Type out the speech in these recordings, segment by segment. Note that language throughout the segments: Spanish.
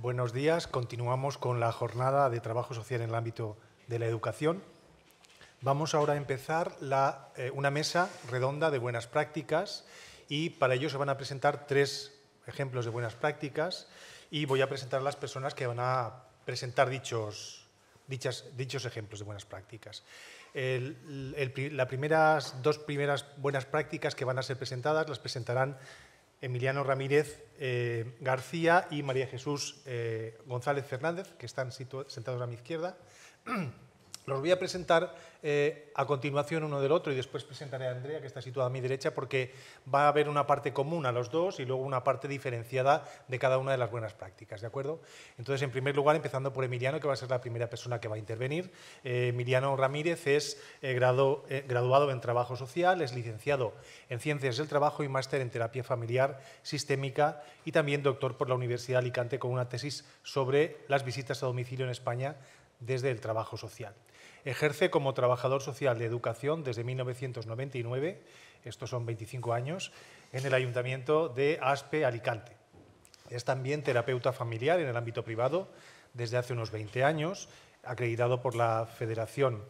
Buenos días. Continuamos con la jornada de trabajo social en el ámbito de la educación. Vamos ahora a empezar una mesa redonda de buenas prácticas y para ello se van a presentar 3 ejemplos de buenas prácticas y voy a presentar a las personas que van a presentar dichos ejemplos de buenas prácticas. Las 2 primeras buenas prácticas que van a ser presentadas las presentarán Emiliano Ramírez García y María Jesús González Fernández, que están sentados a mi izquierda. Los voy a presentar a continuación uno del otro y después presentaré a Andrea, que está situada a mi derecha, porque va a haber una parte común a los dos y luego una parte diferenciada de cada una de las buenas prácticas, ¿de acuerdo? Entonces, en primer lugar, empezando por Emiliano, que va a ser la primera persona que va a intervenir. Emiliano Ramírez es graduado en Trabajo Social, es licenciado en Ciencias del Trabajo y máster en Terapia Familiar Sistémica y también doctor por la Universidad de Alicante con una tesis sobre las visitas a domicilio en España desde el trabajo social. Ejerce como trabajador social de educación desde 1999, estos son 25 años, en el Ayuntamiento de Aspe, Alicante. Es también terapeuta familiar en el ámbito privado desde hace unos 20 años, acreditado por la Federación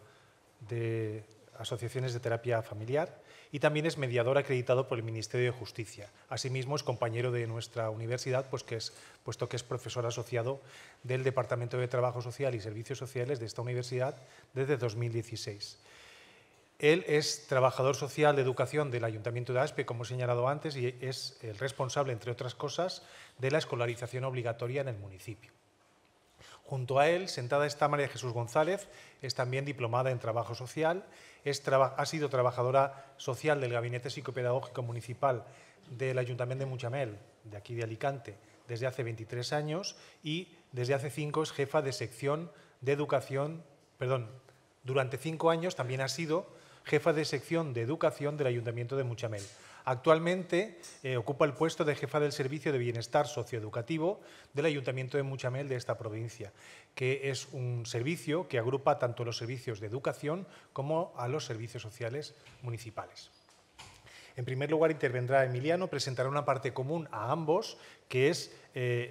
de Asociaciones de Terapia Familiar y también es mediador acreditado por el Ministerio de Justicia. Asimismo, es compañero de nuestra universidad, puesto que es profesor asociado del Departamento de Trabajo Social y Servicios Sociales de esta universidad desde 2016. Él es trabajador social de educación del Ayuntamiento de Aspe, como he señalado antes, y es el responsable, entre otras cosas, de la escolarización obligatoria en el municipio. Junto a él, sentada está María Jesús González, es también diplomada en Trabajo Social, ha sido trabajadora social del Gabinete Psicopedagógico Municipal del Ayuntamiento de Mutxamel, de aquí de Alicante, desde hace 23 años y desde hace 5 es jefa de sección de educación, durante 5 años también ha sido jefa de sección de educación del Ayuntamiento de Mutxamel. Actualmente ocupa el puesto de jefa del Servicio de Bienestar Socioeducativo del Ayuntamiento de Mutxamel de esta provincia, que es un servicio que agrupa tanto los servicios de educación como a los servicios sociales municipales. En primer lugar intervendrá Emiliano, presentará una parte común a ambos, que es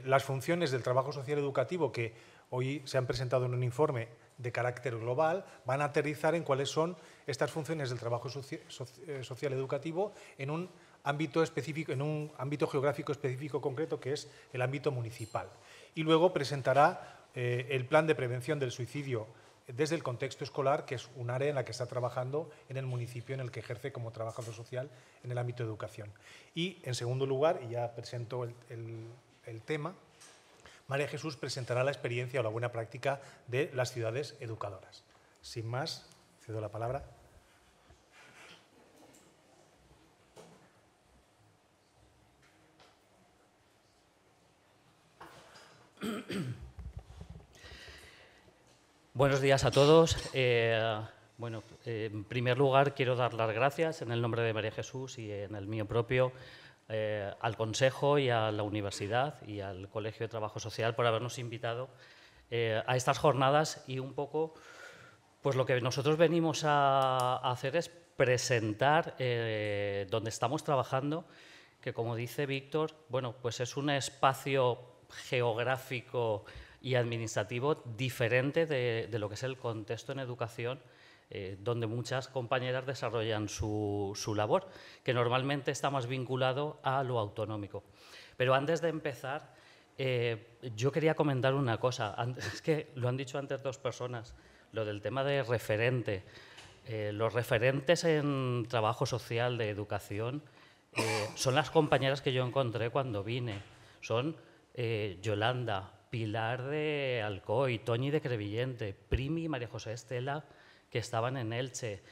las funciones del trabajo social educativo que hoy se han presentado en un informe de carácter global, van a aterrizar en cuáles son estas funciones del trabajo social educativo en un ámbito específico, en un ámbito geográfico específico concreto que es el ámbito municipal. Y luego presentará el plan de prevención del suicidio desde el contexto escolar, que es un área en la que está trabajando en el municipio en el que ejerce como trabajador social en el ámbito de educación. Y en segundo lugar, y ya presento el tema, María Jesús presentará la experiencia o la buena práctica de las ciudades educadoras. Sin más, cedo la palabra. Buenos días a todos. En primer lugar, quiero dar las gracias en el nombre de María Jesús y en el mío propio al Consejo y a la Universidad y al Colegio de Trabajo Social por habernos invitado a estas jornadas y un poco, pues lo que nosotros venimos a hacer es presentar donde estamos trabajando, que como dice Víctor, bueno, pues es un espacio geográfico y administrativo diferente de lo que es el contexto en educación, donde muchas compañeras desarrollan su labor, que normalmente está más vinculado a lo autonómico. Pero antes de empezar, yo quería comentar una cosa. Es que lo han dicho antes 2 personas, lo del tema de referente. Los referentes en trabajo social de educación son las compañeras que yo encontré cuando vine. Son Yolanda, Pilar de Alcoy, Toñi de Crevillente, Primi y María José Estela, que estaban en Elche,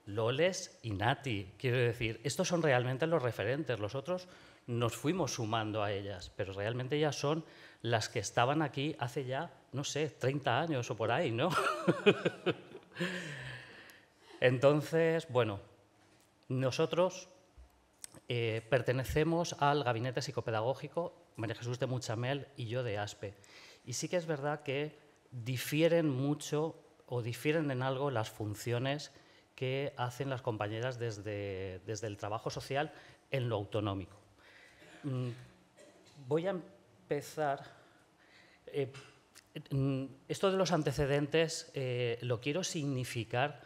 Loles y Nati. Quiero decir, estos son realmente los referentes. Los otros nos fuimos sumando a ellas, pero realmente ellas son las que estaban aquí hace ya, no sé, 30 años o por ahí, ¿no? Entonces, bueno, nosotros pertenecemos al Gabinete Psicopedagógico, María Jesús de Mutxamel y yo de Aspe. Y sí que es verdad que difieren mucho o difieren en algo las funciones que hacen las compañeras desde el trabajo social en lo autonómico. Voy a empezar Esto de los antecedentes lo quiero significar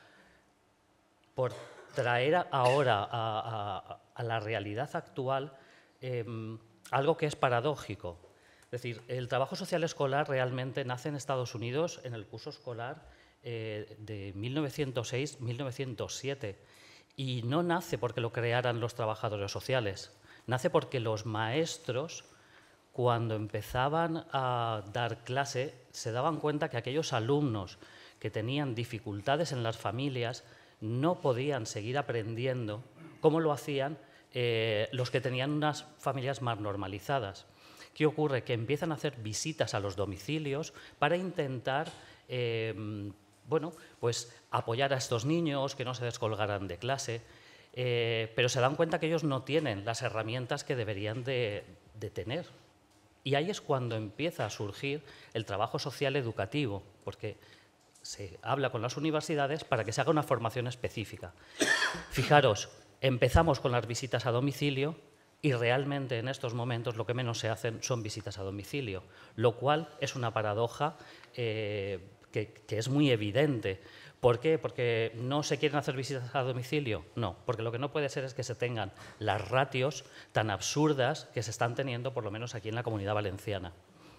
por traer ahora a la realidad actual algo que es paradójico. Es decir, el trabajo social escolar realmente nace en Estados Unidos en el curso escolar de 1906-1907 y no nace porque lo crearan los trabajadores sociales, nace porque los maestros, cuando empezaban a dar clase, se daban cuenta que aquellos alumnos que tenían dificultades en las familias no podían seguir aprendiendo como lo hacían los que tenían unas familias más normalizadas. ¿Qué ocurre? Que empiezan a hacer visitas a los domicilios para intentar bueno, pues apoyar a estos niños, que no se descolgaran de clase, pero se dan cuenta que ellos no tienen las herramientas que deberían de tener. Y ahí es cuando empieza a surgir el trabajo social educativo, porque se habla con las universidades para que se haga una formación específica. Fijaros, empezamos con las visitas a domicilio y realmente en estos momentos lo que menos se hacen son visitas a domicilio, lo cual es una paradoja que es muy evidente. ¿Por qué? ¿Porque no se quieren hacer visitas a domicilio? No, porque lo que no puede ser es que se tengan las ratios tan absurdas que se están teniendo, por lo menos aquí en la Comunidad Valenciana,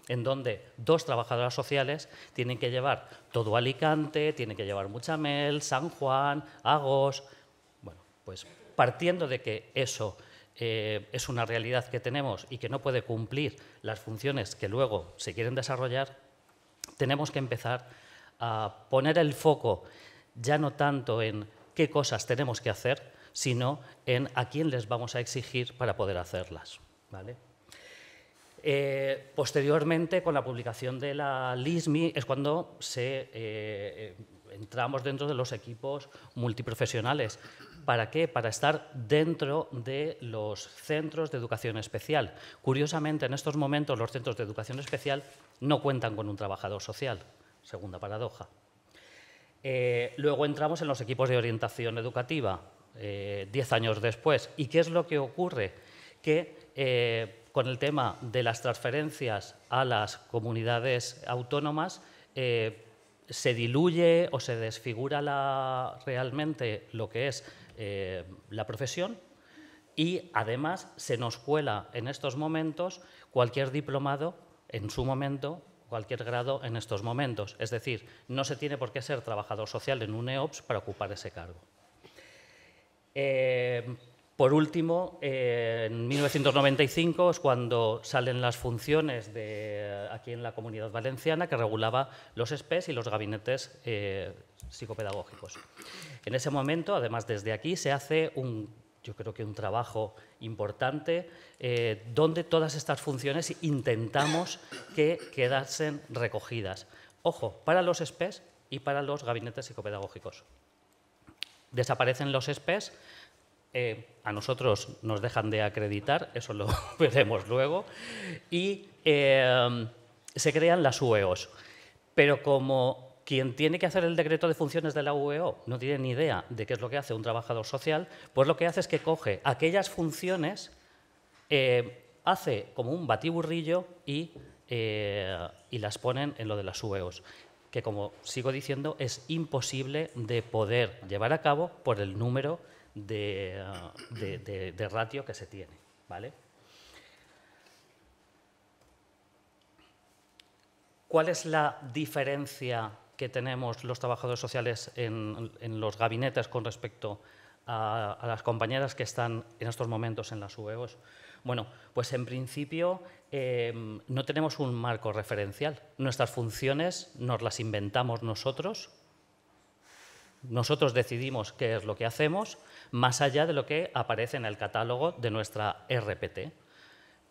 en donde 2 trabajadoras sociales tienen que llevar todo Alicante, tienen que llevar Mutxamel, San Juan, Agos. Bueno, pues partiendo de que eso es una realidad que tenemos y que no puede cumplir las funciones que luego se quieren desarrollar, tenemos que empezar a poner el foco ya no tanto en qué cosas tenemos que hacer, sino en a quién les vamos a exigir para poder hacerlas, ¿vale? Posteriormente, con la publicación de la LISMI, es cuando entramos dentro de los equipos multiprofesionales. ¿Para qué? Para estar dentro de los centros de educación especial. Curiosamente, en estos momentos los centros de educación especial no cuentan con un trabajador social. Segunda paradoja. Luego entramos en los equipos de orientación educativa, 10 años después. ¿Y qué es lo que ocurre? Que con el tema de las transferencias a las comunidades autónomas se diluye o se desfigura realmente lo que es la profesión y además se nos cuela en estos momentos cualquier diplomado en su momento, cualquier grado en estos momentos. Es decir, no se tiene por qué ser trabajador social en un EOPS para ocupar ese cargo. Por último, en 1995 es cuando salen las funciones aquí en la Comunidad Valenciana que regulaba los SPEs y los gabinetes psicopedagógicos. En ese momento, además desde aquí, se hace yo creo que un trabajo importante donde todas estas funciones intentamos que quedasen recogidas. Ojo, para los SPEs y para los gabinetes psicopedagógicos. Desaparecen los SPEs. A nosotros nos dejan de acreditar, eso lo veremos luego, y se crean las UEOs. Pero como quien tiene que hacer el decreto de funciones de la UEO no tiene ni idea de qué es lo que hace un trabajador social, pues lo que hace es que coge aquellas funciones, hace como un batiburrillo y las ponen en lo de las UEOs, que como sigo diciendo es imposible de poder llevar a cabo por el número de ratio que se tiene, ¿vale? ¿Cuál es la diferencia que tenemos los trabajadores sociales en los gabinetes con respecto a las compañeras que están en estos momentos en las UEOs? Bueno, pues en principio no tenemos un marco referencial. Nuestras funciones nos las inventamos nosotros. Nosotros decidimos qué es lo que hacemos, más allá de lo que aparece en el catálogo de nuestra RPT.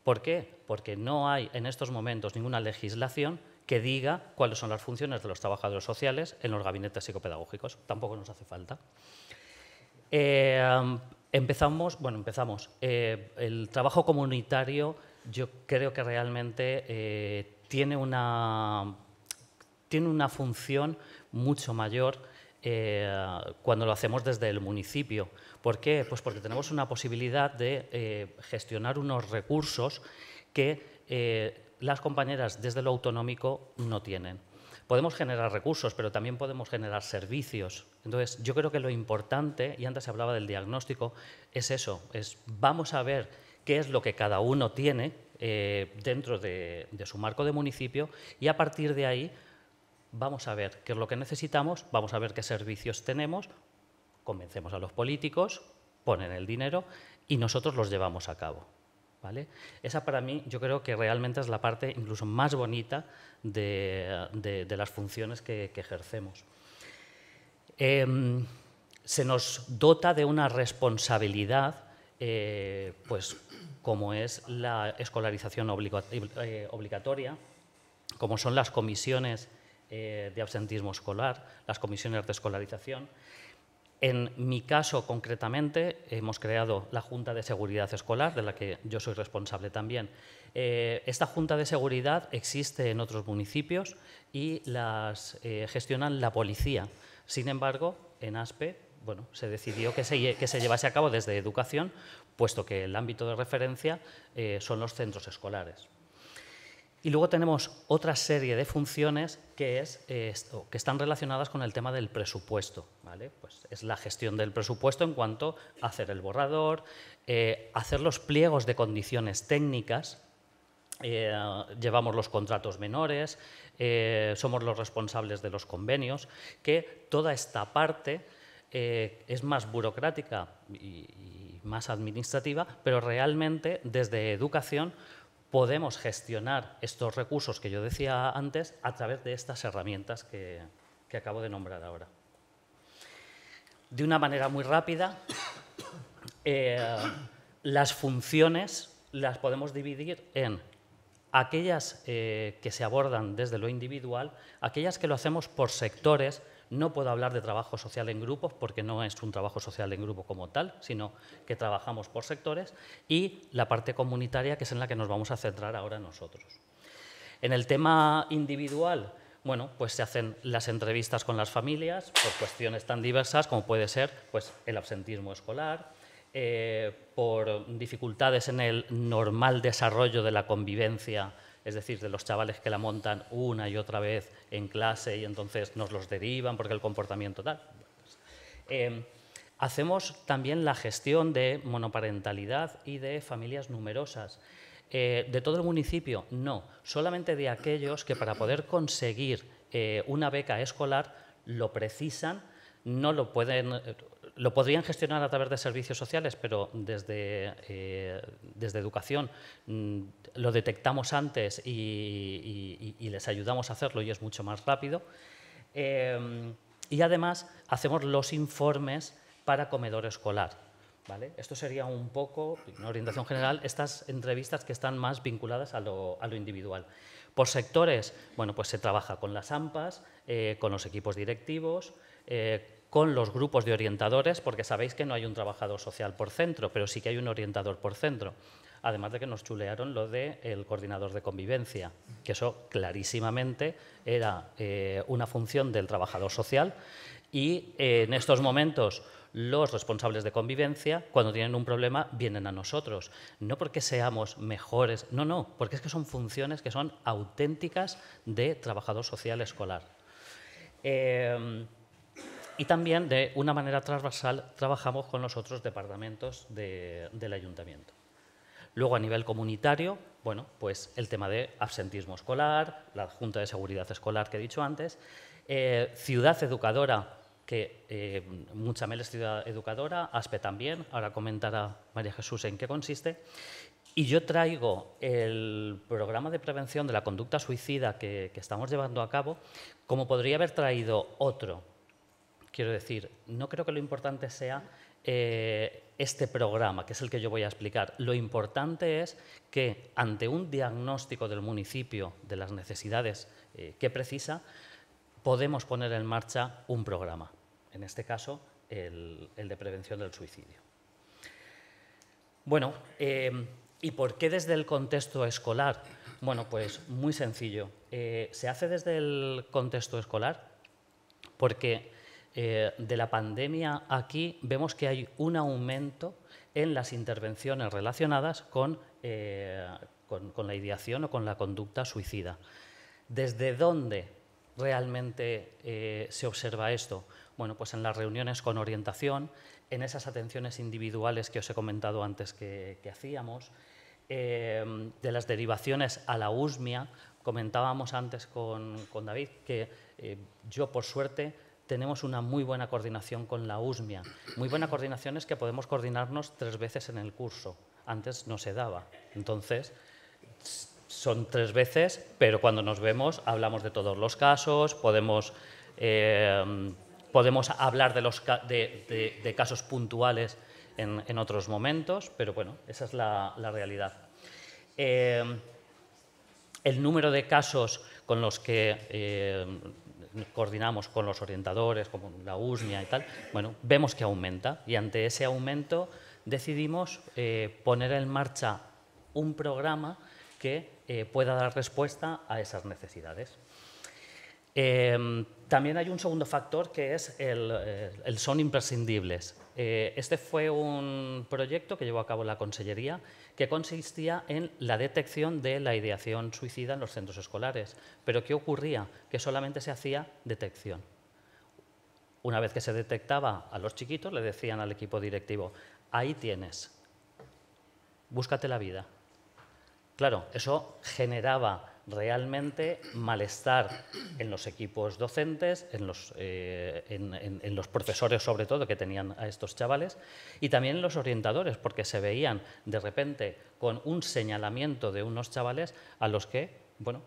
¿Por qué? Porque no hay en estos momentos ninguna legislación que diga cuáles son las funciones de los trabajadores sociales en los gabinetes psicopedagógicos. Tampoco nos hace falta. Empezamos. El trabajo comunitario yo creo que realmente tiene una función mucho mayor cuando lo hacemos desde el municipio. ¿Por qué? Pues porque tenemos una posibilidad de gestionar unos recursos que las compañeras desde lo autonómico no tienen. Podemos generar recursos, pero también podemos generar servicios. Entonces, yo creo que lo importante, y antes se hablaba del diagnóstico, es eso, vamos a ver qué es lo que cada uno tiene dentro de su marco de municipio y a partir de ahí vamos a ver qué es lo que necesitamos, vamos a ver qué servicios tenemos, convencemos a los políticos, ponen el dinero y nosotros los llevamos a cabo. ¿Vale? Esa para mí yo creo que realmente es la parte incluso más bonita de las funciones que ejercemos. Se nos dota de una responsabilidad, pues, como es la escolarización obligatoria, como son las comisiones de absentismo escolar, las comisiones de escolarización. En mi caso, concretamente, hemos creado la Junta de Seguridad Escolar, de la que yo soy responsable también. Esta Junta de Seguridad existe en otros municipios y las gestionan la policía. Sin embargo, en Aspe, bueno, se decidió que se llevase a cabo desde educación, puesto que el ámbito de referencia son los centros escolares. Y luego tenemos otra serie de funciones que están relacionadas con el tema del presupuesto, ¿vale? Pues es la gestión del presupuesto en cuanto a hacer el borrador, hacer los pliegos de condiciones técnicas, llevamos los contratos menores, somos los responsables de los convenios, que toda esta parte es más burocrática y más administrativa, pero realmente desde educación podemos gestionar estos recursos que yo decía antes a través de estas herramientas que acabo de nombrar ahora. De una manera muy rápida, las funciones las podemos dividir en aquellas que se abordan desde lo individual, aquellas que lo hacemos por sectores. No puedo hablar de trabajo social en grupos porque no es un trabajo social en grupo como tal, sino que trabajamos por sectores, y la parte comunitaria, que es en la que nos vamos a centrar ahora nosotros. En el tema individual, bueno, pues se hacen las entrevistas con las familias por cuestiones tan diversas como puede ser, pues, el absentismo escolar, por dificultades en el normal desarrollo de la convivencia, es decir, de los chavales que la montan una y otra vez en clase y entonces nos los derivan porque el comportamiento tal. Hacemos también la gestión de monoparentalidad y de familias numerosas. ¿De todo el municipio? No, solamente de aquellos que para poder conseguir una beca escolar lo precisan, no lo pueden... Lo podrían gestionar a través de servicios sociales, pero desde educación lo detectamos antes y les ayudamos a hacerlo y es mucho más rápido. Y además hacemos los informes para comedor escolar, ¿vale? Esto sería un poco, una orientación general, estas entrevistas que están más vinculadas a lo individual. Por sectores, bueno, pues se trabaja con las AMPAs, con los equipos directivos, con los grupos de orientadores, porque sabéis que no hay un trabajador social por centro, pero sí que hay un orientador por centro. Además de que nos chulearon lo del coordinador de convivencia, que eso clarísimamente era una función del trabajador social y en estos momentos los responsables de convivencia, cuando tienen un problema, vienen a nosotros. No porque seamos mejores, no, porque es que son funciones que son auténticas de trabajador social escolar. Y también, de una manera transversal, trabajamos con los otros departamentos del ayuntamiento. Luego, a nivel comunitario, bueno, pues el tema de absentismo escolar, la Junta de Seguridad Escolar que he dicho antes, Ciudad Educadora, que Mutxamel es ciudad educadora, Aspe también, ahora comentará María Jesús en qué consiste. Y yo traigo el programa de prevención de la conducta suicida que estamos llevando a cabo, como podría haber traído otro. Quiero decir, no creo que lo importante sea este programa, que es el que yo voy a explicar. Lo importante es que ante un diagnóstico del municipio de las necesidades que precisa, podemos poner en marcha un programa, en este caso el de prevención del suicidio. Bueno, ¿y por qué desde el contexto escolar? Bueno, pues muy sencillo. Se hace desde el contexto escolar porque de la pandemia aquí vemos que hay un aumento en las intervenciones relacionadas con con la ideación o con la conducta suicida. ¿Desde dónde realmente se observa esto? Bueno, pues en las reuniones con orientación, en esas atenciones individuales que os he comentado antes que hacíamos, de las derivaciones a la USMIA. Comentábamos antes con David que yo, por suerte, tenemos una muy buena coordinación con la USMIA. Muy buena coordinación es que podemos coordinarnos 3 veces en el curso. Antes no se daba. Entonces, son 3 veces, pero cuando nos vemos hablamos de todos los casos, podemos hablar de casos puntuales en otros momentos, pero bueno, esa es la realidad. El número de casos con los que coordinamos con los orientadores, como la USMIA y tal, bueno, vemos que aumenta, y ante ese aumento decidimos poner en marcha un programa que pueda dar respuesta a esas necesidades. También hay un segundo factor que es el son imprescindibles. Este fue un proyecto que llevó a cabo la Consellería que consistía en la detección de la ideación suicida en los centros escolares. Pero ¿qué ocurría? Que solamente se hacía detección. Una vez que se detectaba a los chiquitos, le decían al equipo directivo: ahí tienes, búscate la vida. Claro, eso generaba realmente malestar en los equipos docentes, en los profesores sobre todo que tenían a estos chavales, y también en los orientadores, porque se veían de repente con un señalamiento de unos chavales a los que, bueno,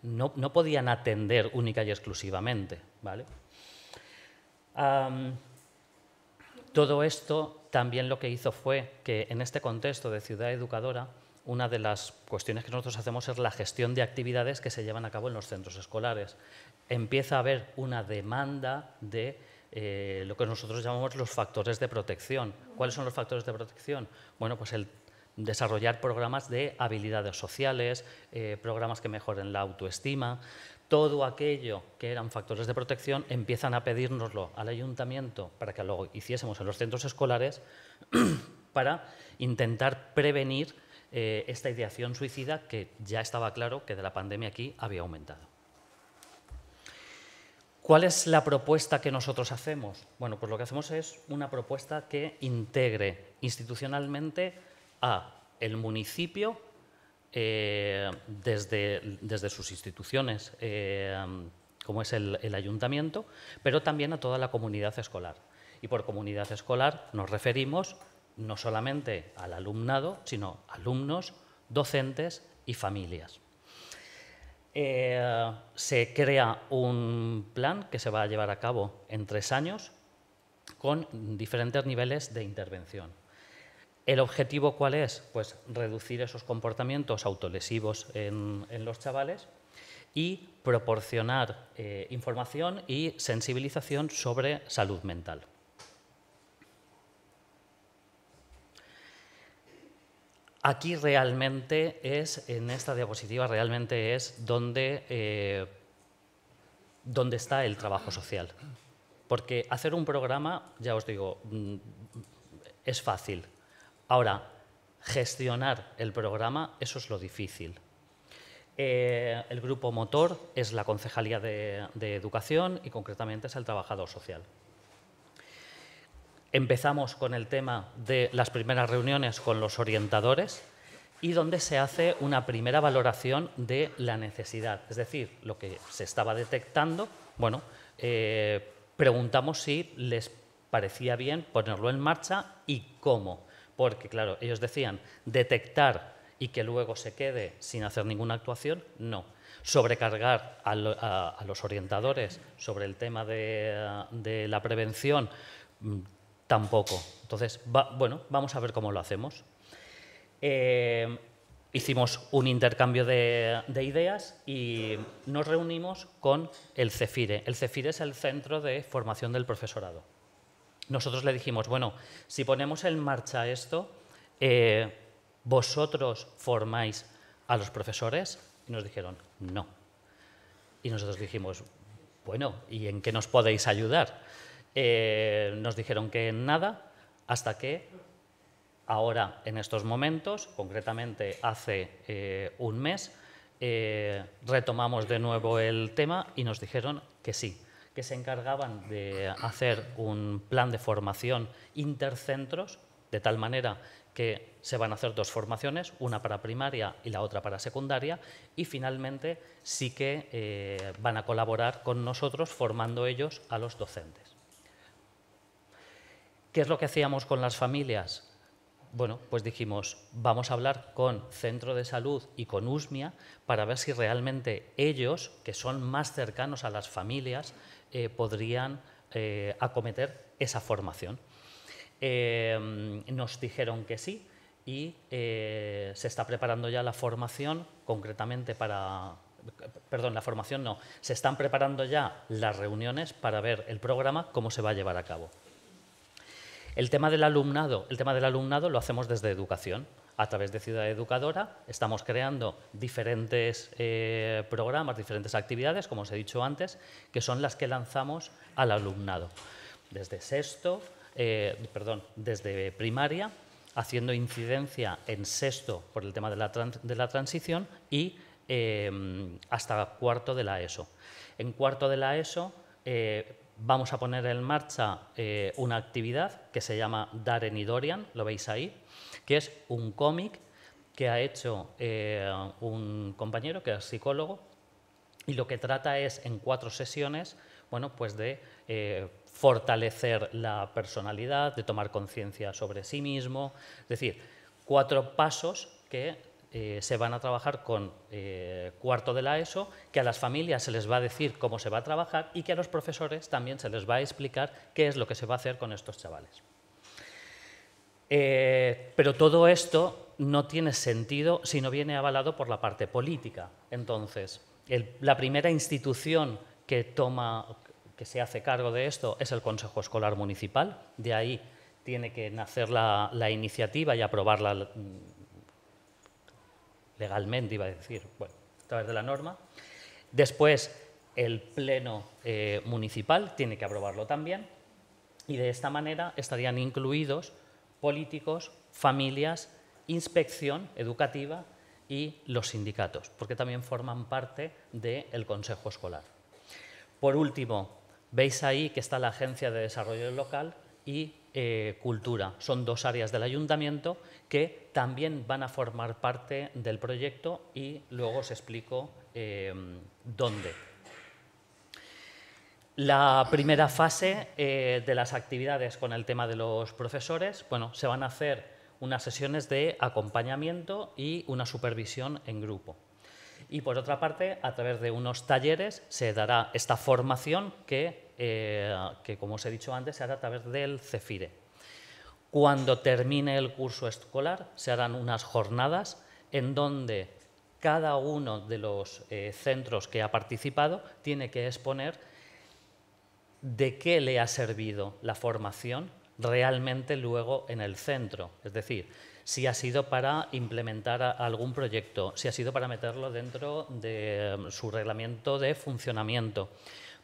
no podían atender única y exclusivamente, ¿vale? Todo esto también lo que hizo fue que en este contexto de ciudad educadora, una de las cuestiones que nosotros hacemos es la gestión de actividades que se llevan a cabo en los centros escolares. Empieza a haber una demanda de lo que nosotros llamamos los factores de protección. ¿Cuáles son los factores de protección? Bueno, pues el desarrollar programas de habilidades sociales, programas que mejoren la autoestima. Todo aquello que eran factores de protección empiezan a pedírnoslo al ayuntamiento para que lo hiciésemos en los centros escolares para intentar prevenir esta ideación suicida que ya estaba claro que de la pandemia aquí había aumentado. ¿Cuál es la propuesta que nosotros hacemos? Bueno, pues lo que hacemos es una propuesta que integre institucionalmente a el municipio desde sus instituciones, como es el ayuntamiento, pero también a toda la comunidad escolar. Y por comunidad escolar nos referimos no solamente al alumnado, sino alumnos, docentes y familias. Se crea un plan que se va a llevar a cabo en 3 años con diferentes niveles de intervención. ¿El objetivo cuál es? Pues reducir esos comportamientos autolesivos en los chavales y proporcionar información y sensibilización sobre salud mental. Aquí realmente es, en esta diapositiva, realmente es donde está el trabajo social. Porque hacer un programa, ya os digo, es fácil. Ahora, gestionar el programa, eso es lo difícil. El grupo motor es la Concejalía de Educación y concretamente es el trabajador social. Empezamos con el tema de las primeras reuniones con los orientadores y donde se hace una primera valoración de la necesidad. Es decir, lo que se estaba detectando, bueno, preguntamos si les parecía bien ponerlo en marcha y cómo. Porque, claro, ellos decían detectar y que luego se quede sin hacer ninguna actuación, no. Sobrecargar a los orientadores sobre el tema de la prevención, tampoco. Entonces, bueno, vamos a ver cómo lo hacemos. Hicimos un intercambio de ideas y nos reunimos con el CEFIRE. El CEFIRE es el Centro de Formación del Profesorado. Nosotros le dijimos, bueno, si ponemos en marcha esto, ¿vosotros formáis a los profesores? Y nos dijeron, no. Y nosotros dijimos, bueno, ¿y en qué nos podéis ayudar? Nos dijeron que en nada, hasta que Ahora, en estos momentos, concretamente hace un mes, retomamos de nuevo el tema y nos dijeron que sí, que se encargaban de hacer un plan de formación intercentros, de tal manera que se van a hacer 2 formaciones, una para primaria y la otra para secundaria, y finalmente sí que van a colaborar con nosotros formando ellos a los docentes. ¿Qué es lo que hacíamos con las familias? Bueno, pues dijimos, vamos a hablar con Centro de Salud y con USMIA para ver si realmente ellos, que son más cercanos a las familias, podrían acometer esa formación. Nos dijeron que sí y se está preparando ya la formación, concretamente para... Perdón, la formación no, se están preparando ya las reuniones para ver el programa, cómo se va a llevar a cabo. El tema del alumnado lo hacemos desde educación. A través de Ciudad Educadora estamos creando diferentes programas, diferentes actividades, como os he dicho antes, que son las que lanzamos al alumnado. Desde primaria, haciendo incidencia en sexto por el tema de la transición y hasta cuarto de la ESO. En cuarto de la ESO vamos a poner en marcha una actividad que se llama Darren y Dorian, lo veis ahí, que es un cómic que ha hecho un compañero que es psicólogo y lo que trata es en 4 sesiones, bueno, pues de fortalecer la personalidad, de tomar conciencia sobre sí mismo, es decir, 4 pasos que se van a trabajar con cuarto de la ESO, que a las familias se les va a decir cómo se va a trabajar y que a los profesores también se les va a explicar qué es lo que se va a hacer con estos chavales. Pero todo esto no tiene sentido si no viene avalado por la parte política. Entonces, la primera institución que se hace cargo de esto es el Consejo Escolar Municipal. De ahí tiene que nacer la iniciativa y aprobarla legalmente, iba a decir, bueno, a través de la norma. Después, el Pleno Municipal tiene que aprobarlo también y de esta manera estarían incluidos políticos, familias, inspección educativa y los sindicatos, porque también forman parte del Consejo Escolar. Por último, veis ahí que está la Agencia de Desarrollo Local y Cultura. Son 2 áreas del ayuntamiento que también van a formar parte del proyecto y luego os explico dónde. La primera fase de las actividades con el tema de los profesores, bueno, se van a hacer unas sesiones de acompañamiento y una supervisión en grupo. Y por otra parte, a través de unos talleres se dará esta formación que como os he dicho antes, se hará a través del CEFIRE. Cuando termine el curso escolar, se harán unas jornadas en donde cada uno de los centros que ha participado tiene que exponer de qué le ha servido la formación realmente luego en el centro. Es decir, si ha sido para implementar algún proyecto, si ha sido para meterlo dentro de su reglamento de funcionamiento.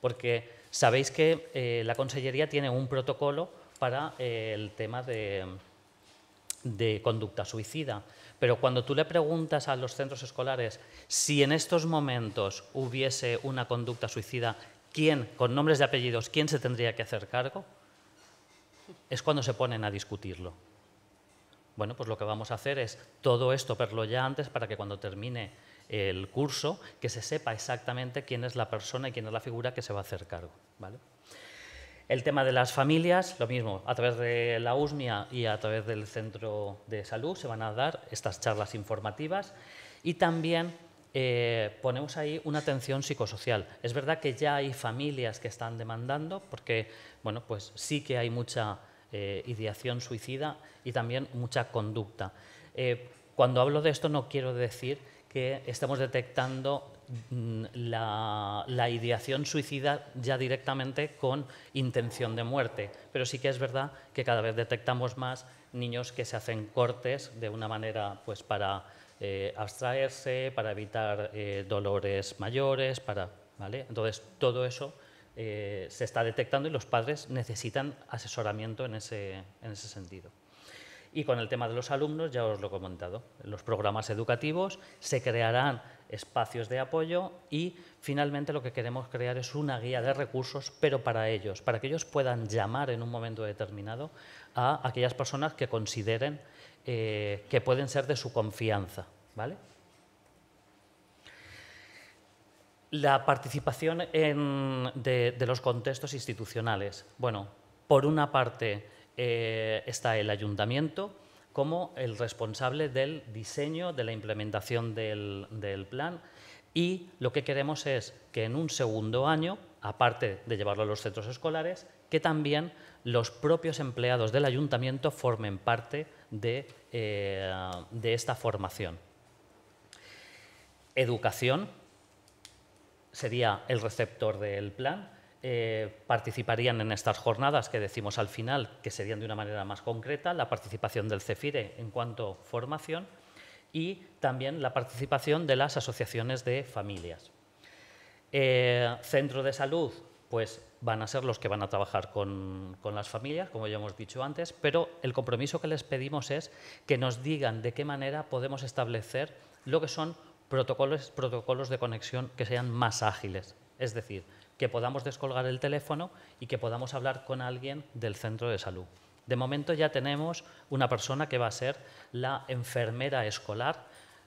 Porque sabéis que la Consellería tiene un protocolo para el tema de conducta suicida. Pero cuando tú le preguntas a los centros escolares si en estos momentos hubiese una conducta suicida, ¿quién, con nombres y apellidos, quién se tendría que hacer cargo? Es cuando se ponen a discutirlo. Bueno, pues lo que vamos a hacer es todo esto verlo ya antes para que cuando termine el curso, que se sepa exactamente quién es la persona y quién es la figura que se va a hacer cargo, ¿vale? El tema de las familias, lo mismo, a través de la USMIA y a través del Centro de Salud se van a dar estas charlas informativas y también ponemos ahí una atención psicosocial. Es verdad que ya hay familias que están demandando porque, bueno, pues sí que hay mucha ideación suicida y también mucha conducta. Cuando hablo de esto no quiero decir que estemos detectando la ideación suicida ya directamente con intención de muerte, pero sí que es verdad que cada vez detectamos más niños que se hacen cortes de una manera pues para abstraerse, para evitar dolores mayores, ¿vale? Entonces todo eso se está detectando y los padres necesitan asesoramiento en ese sentido. Y con el tema de los alumnos, ya os lo he comentado, en los programas educativos se crearán espacios de apoyo y finalmente lo que queremos crear es una guía de recursos, pero para que ellos puedan llamar en un momento determinado a aquellas personas que consideren que pueden ser de su confianza, ¿vale? La participación de los contextos institucionales. Bueno, por una parte está el ayuntamiento como el responsable del diseño, de la implementación del plan, y lo que queremos es que en un segundo año, aparte de llevarlo a los centros escolares, que también los propios empleados del ayuntamiento formen parte de esta formación. Educación sería el receptor del plan. Participarían en estas jornadas que decimos al final, que serían de una manera más concreta, la participación del CEFIRE en cuanto a formación y también la participación de las asociaciones de familias. Centro de salud, pues van a ser los que van a trabajar con las familias, como ya hemos dicho antes, pero el compromiso que les pedimos es que nos digan de qué manera podemos establecer lo que son protocolos de conexión que sean más ágiles, es decir, que podamos descolgar el teléfono y que podamos hablar con alguien del centro de salud. De momento ya tenemos una persona que va a ser la enfermera escolar.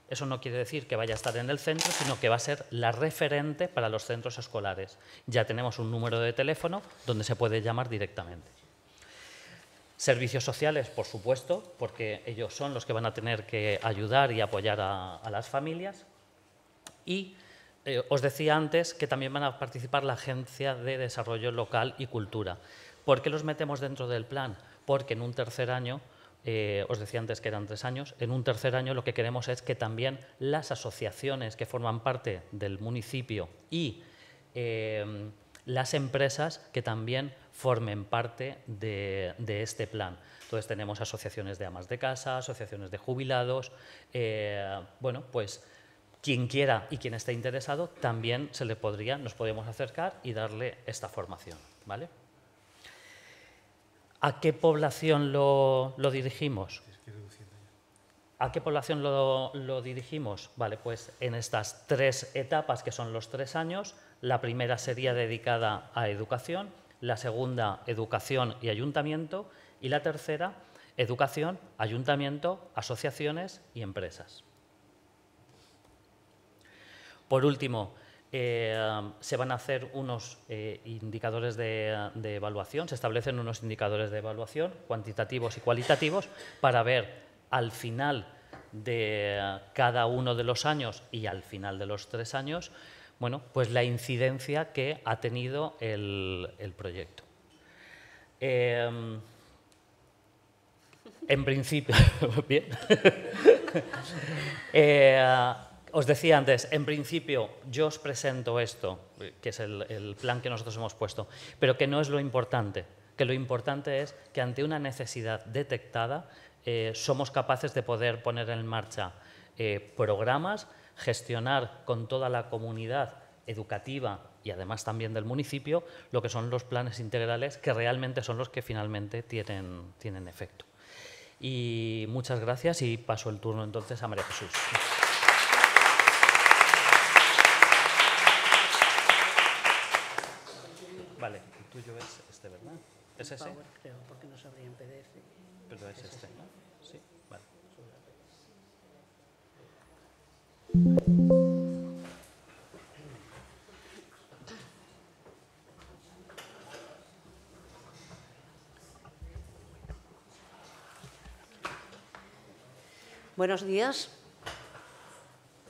Eso no quiere decir que vaya a estar en el centro, sino que va a ser la referente para los centros escolares. Ya tenemos un número de teléfono donde se puede llamar directamente. Servicios sociales, por supuesto, porque ellos son los que van a tener que ayudar y apoyar a las familias. Y os decía antes que también van a participar la Agencia de Desarrollo Local y Cultura. ¿Por qué los metemos dentro del plan? Porque en un tercer año, os decía antes que eran 3 años, en un tercer año lo que queremos es que también las asociaciones que forman parte del municipio y las empresas que también formen parte de este plan. Entonces tenemos asociaciones de amas de casa, asociaciones de jubilados, bueno, pues quien quiera y quien esté interesado también nos podemos acercar y darle esta formación, ¿vale? ¿A qué población lo dirigimos? ¿A qué población lo dirigimos? Vale, pues en estas 3 etapas, que son los 3 años, la primera sería dedicada a educación, la segunda, educación y ayuntamiento, y la tercera, educación, ayuntamiento, asociaciones y empresas. Por último, se van a hacer unos indicadores de evaluación, se establecen unos indicadores de evaluación cuantitativos y cualitativos para ver al final de cada uno de los años y al final de los 3 años, bueno, pues la incidencia que ha tenido el proyecto. En principio, bien. Os decía antes, en principio yo os presento esto, que es el plan que nosotros hemos puesto, pero que no es lo importante, que lo importante es que ante una necesidad detectada somos capaces de poder poner en marcha programas, gestionar con toda la comunidad educativa y además también del municipio lo que son los planes integrales, que realmente son los que finalmente tienen efecto. Y muchas gracias y paso el turno entonces a María Jesús. Vale, el tuyo es este, ¿verdad? ¿Es ese? Power, creo, porque no sabría en PDF. Pero es este, ¿no? Sí, vale. Buenos días.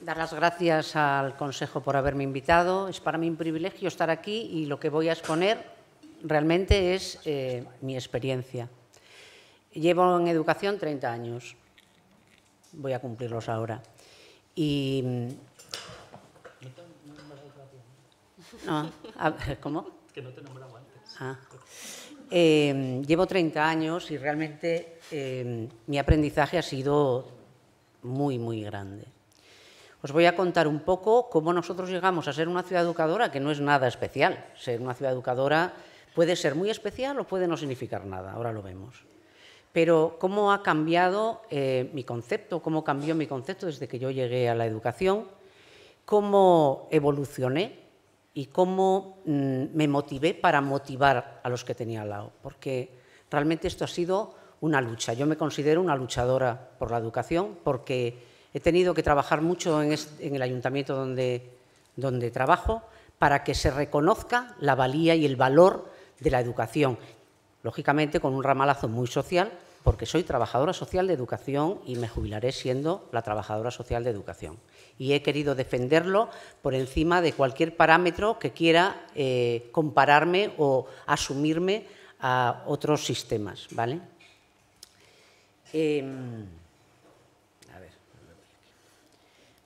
Dar las gracias al Consejo por haberme invitado. Es para mí un privilegio estar aquí y lo que voy a exponer realmente es mi experiencia. Llevo en educación 30 años. Voy a cumplirlos ahora. Y... No, ¿cómo? Que no te he nombrado antes. Ah. Llevo 30 años y realmente mi aprendizaje ha sido muy, muy grande. Os voy a contar un poco cómo nosotros llegamos a ser una ciudad educadora, que no es nada especial. Ser una ciudad educadora puede ser muy especial o puede no significar nada, ahora lo vemos. Pero ¿cómo ha cambiado mi concepto? ¿Cómo cambió mi concepto desde que yo llegué a la educación? ¿Cómo evolucioné? Y cómo me motivé para motivar a los que tenía al lado. Porque realmente esto ha sido una lucha. Yo me considero una luchadora por la educación porque he tenido que trabajar mucho en el ayuntamiento donde trabajo para que se reconozca la valía y el valor de la educación. Lógicamente con un ramalazo muy social, porque soy trabajadora social de educación y me jubilaré siendo la trabajadora social de educación. Y he querido defenderlo por encima de cualquier parámetro que quiera compararme o asumirme a otros sistemas, ¿vale?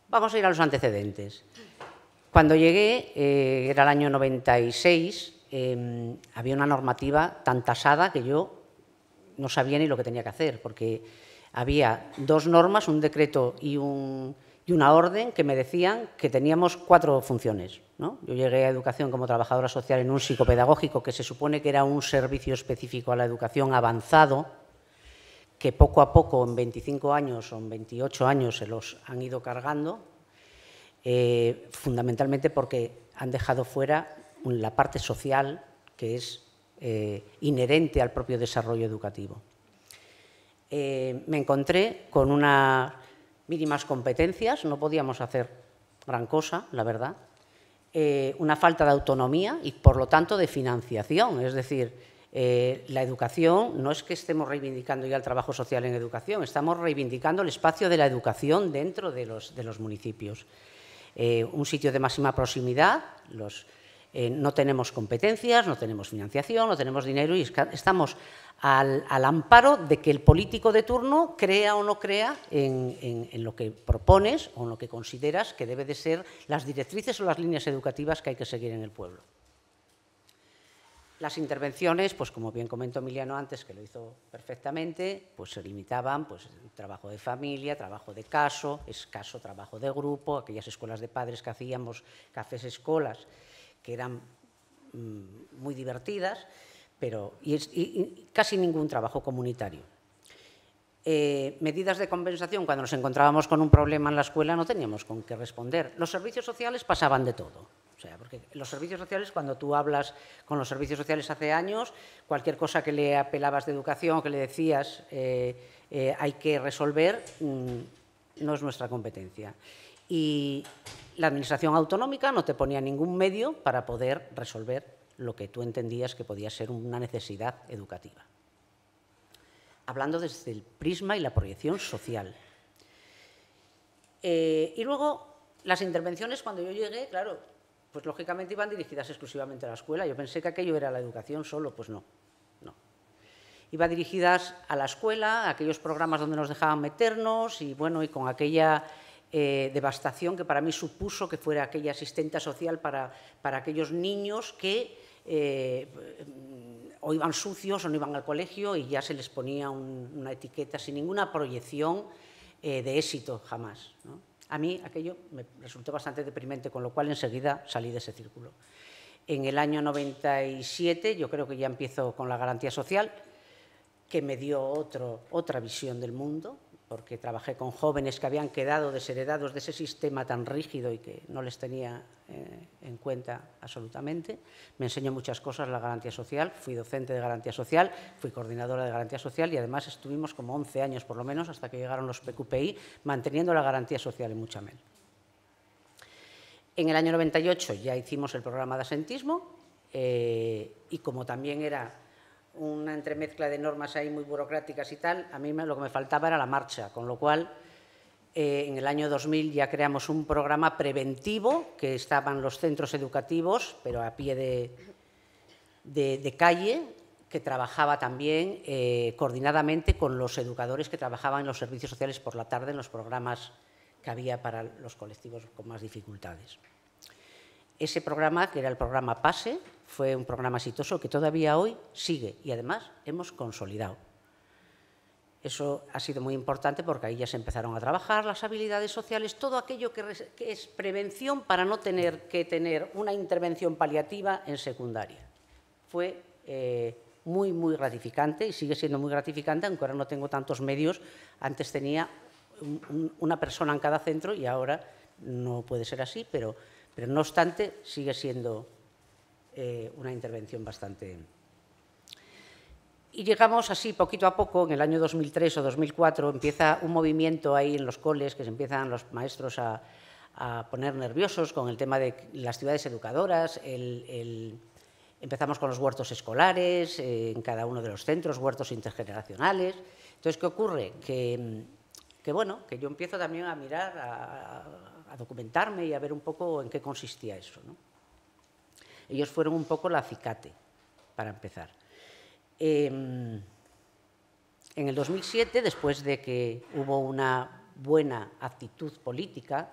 Vamos a ir a los antecedentes. Cuando llegué, era el año 96, había una normativa tan tasada que yo no sabía ni lo que tenía que hacer, porque había dos normas, un decreto y una orden que me decían que teníamos 4 funciones, ¿no? Yo llegué a educación como trabajadora social en un psicopedagógico que se supone que era un servicio específico a la educación avanzado, que poco a poco, en 25 años o en 28 años, se los han ido cargando, fundamentalmente porque han dejado fuera la parte social que es inherente al propio desarrollo educativo. Me encontré con unas mínimas competencias, no podíamos hacer gran cosa, la verdad, una falta de autonomía y, por lo tanto, de financiación. Es decir, la educación, no es que estemos reivindicando ya el trabajo social en educación, estamos reivindicando el espacio de la educación dentro de los municipios. Un sitio de máxima proximidad, no tenemos competencias, no tenemos financiación, no tenemos dinero y estamos al amparo de que el político de turno crea o no crea en lo que propones o en lo que consideras que debe de ser las directrices o las líneas educativas que hay que seguir en el pueblo. Las intervenciones, pues como bien comentó Emiliano antes, que lo hizo perfectamente, pues se limitaban pues trabajo de familia, trabajo de caso, escaso trabajo de grupo, aquellas escuelas de padres que hacíamos, cafés escolas, que eran muy divertidas, pero y casi ningún trabajo comunitario. Medidas de compensación, cuando nos encontrábamos con un problema en la escuela no teníamos con qué responder. Los servicios sociales pasaban de todo. O sea, porque los servicios sociales, cuando tú hablas con los servicios sociales hace años, cualquier cosa que le apelabas de educación, que le decías hay que resolver, no es nuestra competencia. Y la administración autonómica no te ponía ningún medio para poder resolver lo que tú entendías que podía ser una necesidad educativa. Hablando desde el prisma y la proyección social. Y luego, las intervenciones, cuando yo llegué, claro, pues lógicamente iban dirigidas exclusivamente a la escuela. Yo pensé que aquello era la educación solo, pues no. Iba dirigidas a la escuela, a aquellos programas donde nos dejaban meternos y, bueno, y con aquella devastación que para mí supuso que fuera aquella asistenta social para aquellos niños que o iban sucios o no iban al colegio y ya se les ponía una etiqueta sin ninguna proyección de éxito jamás, ¿no? A mí aquello me resultó bastante deprimente, con lo cual enseguida salí de ese círculo. En el año 97 yo creo que ya empiezo con la garantía social, que me dio otra visión del mundo, porque trabajé con jóvenes que habían quedado desheredados de ese sistema tan rígido y que no les tenía en cuenta absolutamente. Me enseñó muchas cosas la garantía social, fui docente de garantía social, fui coordinadora de garantía social y además estuvimos como 11 años por lo menos hasta que llegaron los PQPI manteniendo la garantía social en Muchamel. En el año 98 ya hicimos el programa de asentismo y como también era una entremezcla de normas ahí muy burocráticas y tal, a mí lo que me faltaba era la marcha, con lo cual en el año 2000 ya creamos un programa preventivo que estaban los centros educativos, pero a pie de calle, que trabajaba también coordinadamente con los educadores que trabajaban en los servicios sociales por la tarde en los programas que había para los colectivos con más dificultades. Ese programa, que era el programa PASE, fue un programa exitoso que todavía hoy sigue y además hemos consolidado. Eso ha sido muy importante porque ahí ya se empezaron a trabajar las habilidades sociales, todo aquello que es prevención para no tener que tener una intervención paliativa en secundaria. Fue muy, muy gratificante y sigue siendo muy gratificante, aunque ahora no tengo tantos medios. Antes tenía una persona en cada centro y ahora no puede ser así, pero no obstante sigue siendo una intervención bastante... Y llegamos así, poquito a poco, en el año 2003 o 2004, empieza un movimiento ahí en los coles, que se empiezan los maestros a poner nerviosos con el tema de las ciudades educadoras. Empezamos con los huertos escolares, en cada uno de los centros, huertos intergeneracionales. Entonces, ¿qué ocurre? Que yo empiezo también a mirar, a documentarme y a ver un poco en qué consistía eso, ¿no? Ellos fueron un poco el acicate, para empezar. En el 2007, después de que hubo una buena actitud política,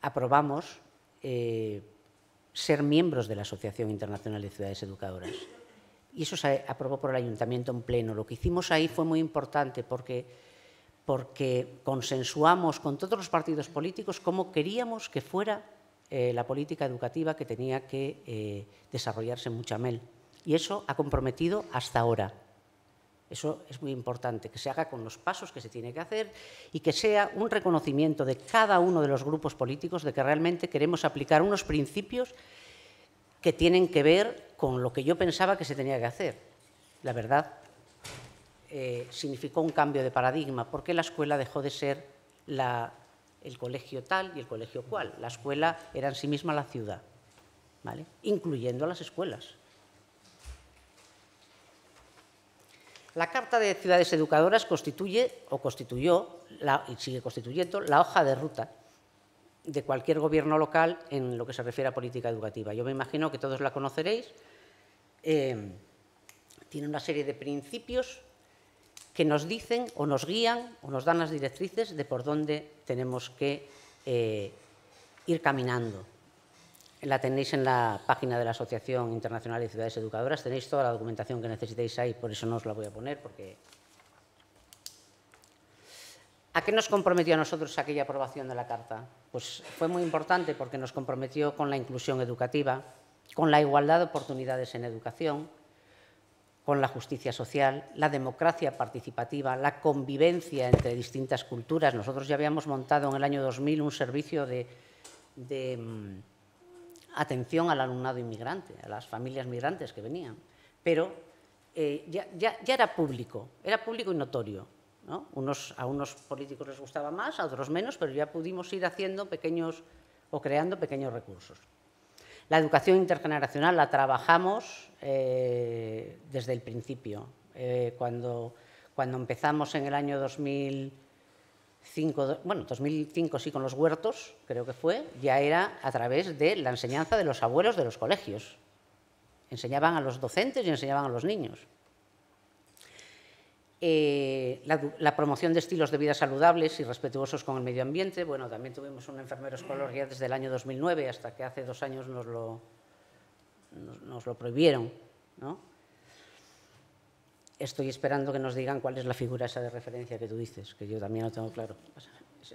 aprobamos ser miembros de la Asociación Internacional de Ciudades Educadoras. Y eso se aprobó por el Ayuntamiento en pleno. Lo que hicimos ahí fue muy importante porque consensuamos con todos los partidos políticos cómo queríamos que fuera la política educativa que tenía que desarrollarse en Muchamel. Y eso ha comprometido hasta ahora. Eso es muy importante, que se haga con los pasos que se tiene que hacer y que sea un reconocimiento de cada uno de los grupos políticos de que realmente queremos aplicar unos principios que tienen que ver con lo que yo pensaba que se tenía que hacer. La verdad, significó un cambio de paradigma, porque la escuela dejó de ser el colegio tal y el colegio cual. La escuela era en sí misma la ciudad, ¿vale? Incluyendo las escuelas. La Carta de Ciudades Educadoras constituye, o constituyó, y sigue constituyendo, la hoja de ruta de cualquier gobierno local en lo que se refiere a política educativa. Yo me imagino que todos la conoceréis. Tiene una serie de principios que nos dicen o nos guían o nos dan las directrices de por dónde tenemos que ir caminando. La tenéis en la página de la Asociación Internacional de Ciudades Educadoras, tenéis toda la documentación que necesitéis ahí, por eso no os la voy a poner, porque... ¿A qué nos comprometió a nosotros aquella aprobación de la Carta? Pues fue muy importante porque nos comprometió con la inclusión educativa, con la igualdad de oportunidades en educación, con la justicia social, la democracia participativa, la convivencia entre distintas culturas. Nosotros ya habíamos montado en el año 2000 un servicio de atención al alumnado inmigrante, a las familias migrantes que venían, pero ya era público y notorio, ¿no? A unos políticos les gustaba más, a otros menos, pero ya pudimos ir haciendo creando pequeños recursos. La educación intergeneracional la trabajamos desde el principio. Cuando empezamos en el año 2005 sí, con los huertos, creo que fue, ya era a través de la enseñanza de los abuelos de los colegios. Enseñaban a los docentes y enseñaban a los niños. La promoción de estilos de vida saludables y respetuosos con el medio ambiente. Bueno, también tuvimos un enfermero escolar ya desde el año 2009, hasta que hace 2 años nos lo prohibieron, ¿no? Estoy esperando que nos digan cuál es la figura esa de referencia que tú dices, que yo también no tengo claro.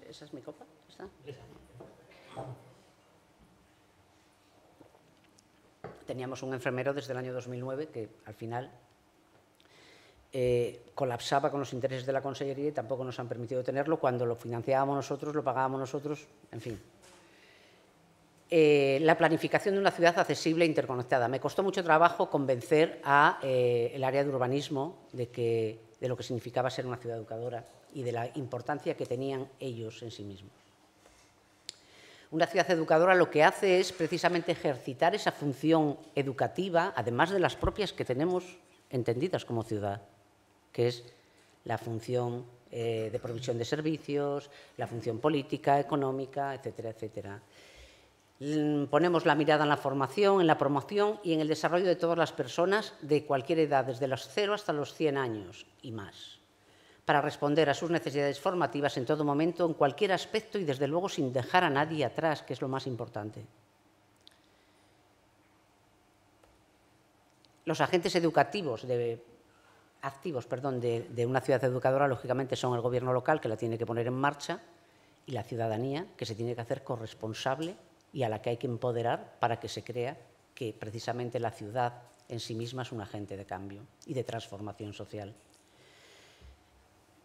¿Esa es mi copa? ¿Está? Teníamos un enfermero desde el año 2009 que al final colapsaba con los intereses de la Consellería y tampoco nos han permitido tenerlo. Cuando lo financiábamos nosotros, lo pagábamos nosotros, en fin. La planificación de una ciudad accesible e interconectada. Me costó mucho trabajo convencer al área de urbanismo de lo que significaba ser una ciudad educadora y de la importancia que tenían ellos en sí mismos. Una ciudad educadora lo que hace es precisamente ejercitar esa función educativa, además de las propias que tenemos entendidas como ciudad, que es la función de provisión de servicios, la función política, económica, etcétera, etcétera. Ponemos la mirada en la formación, en la promoción y en el desarrollo de todas las personas de cualquier edad, desde los 0 hasta los 100 años y más, para responder a sus necesidades formativas en todo momento, en cualquier aspecto y, desde luego, sin dejar a nadie atrás, que es lo más importante. Los agentes educativos activos de una ciudad educadora, lógicamente, son el gobierno local, que la tiene que poner en marcha, y la ciudadanía, que se tiene que hacer corresponsable y a la que hay que empoderar para que se crea que precisamente la ciudad en sí misma es un agente de cambio y de transformación social.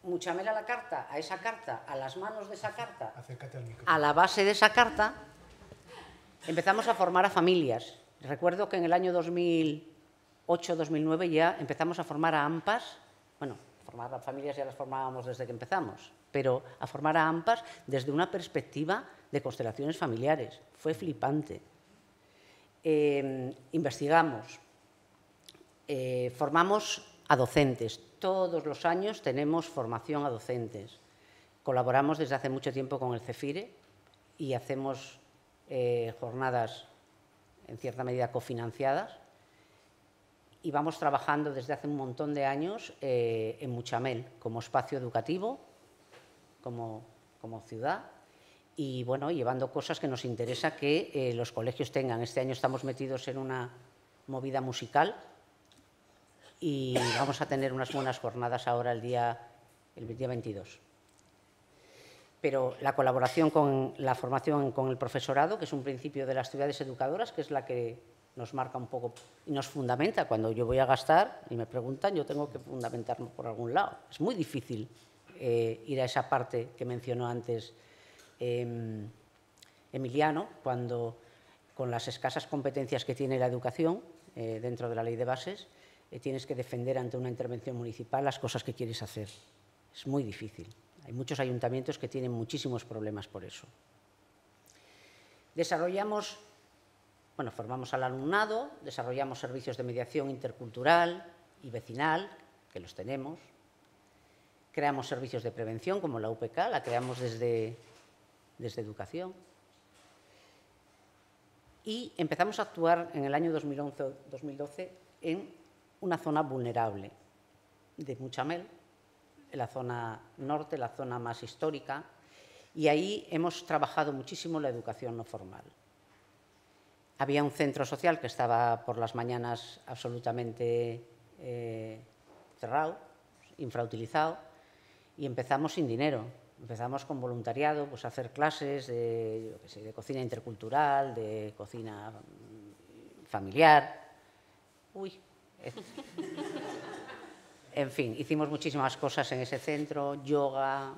Muchamel a la carta, a esa carta, a las manos de esa carta, a la base de esa carta, empezamos a formar a familias. Recuerdo que en el año 2008-2009 ya empezamos a formar a AMPAs. Bueno, formar a familias ya las formábamos desde que empezamos, pero a formar a AMPAs desde una perspectiva de constelaciones familiares. Fue flipante. Investigamos, formamos a docentes. Todos los años tenemos formación a docentes. Colaboramos desde hace mucho tiempo con el CEFIRE y hacemos jornadas en cierta medida cofinanciadas, y vamos trabajando desde hace un montón de años en Muchamel como espacio educativo, como ciudad, y bueno, llevando cosas que nos interesa que los colegios tengan. Este año estamos metidos en una movida musical y vamos a tener unas buenas jornadas ahora el día 22. Pero la colaboración con la formación con el profesorado, que es un principio de las ciudades educadoras, que es la que nos marca un poco y nos fundamenta. Cuando yo voy a gastar y me preguntan, yo tengo que fundamentarme por algún lado. Es muy difícil ir a esa parte que mencionó antes Emiliano, cuando con las escasas competencias que tiene la educación dentro de la ley de bases, tienes que defender ante una intervención municipal las cosas que quieres hacer. Es muy difícil. Hay muchos ayuntamientos que tienen muchísimos problemas por eso. Formamos al alumnado, desarrollamos servicios de mediación intercultural y vecinal, que los tenemos. Creamos servicios de prevención, como la UPK, la creamos desde educación. Y empezamos a actuar en el año 2011-2012 en una zona vulnerable de Muchamel, en la zona norte, la zona más histórica, y ahí hemos trabajado muchísimo la educación no formal. Había un centro social que estaba por las mañanas absolutamente cerrado, infrautilizado, y empezamos sin dinero. Empezamos con voluntariado, pues a hacer clases de cocina intercultural, de cocina familiar. En fin, hicimos muchísimas cosas en ese centro, yoga,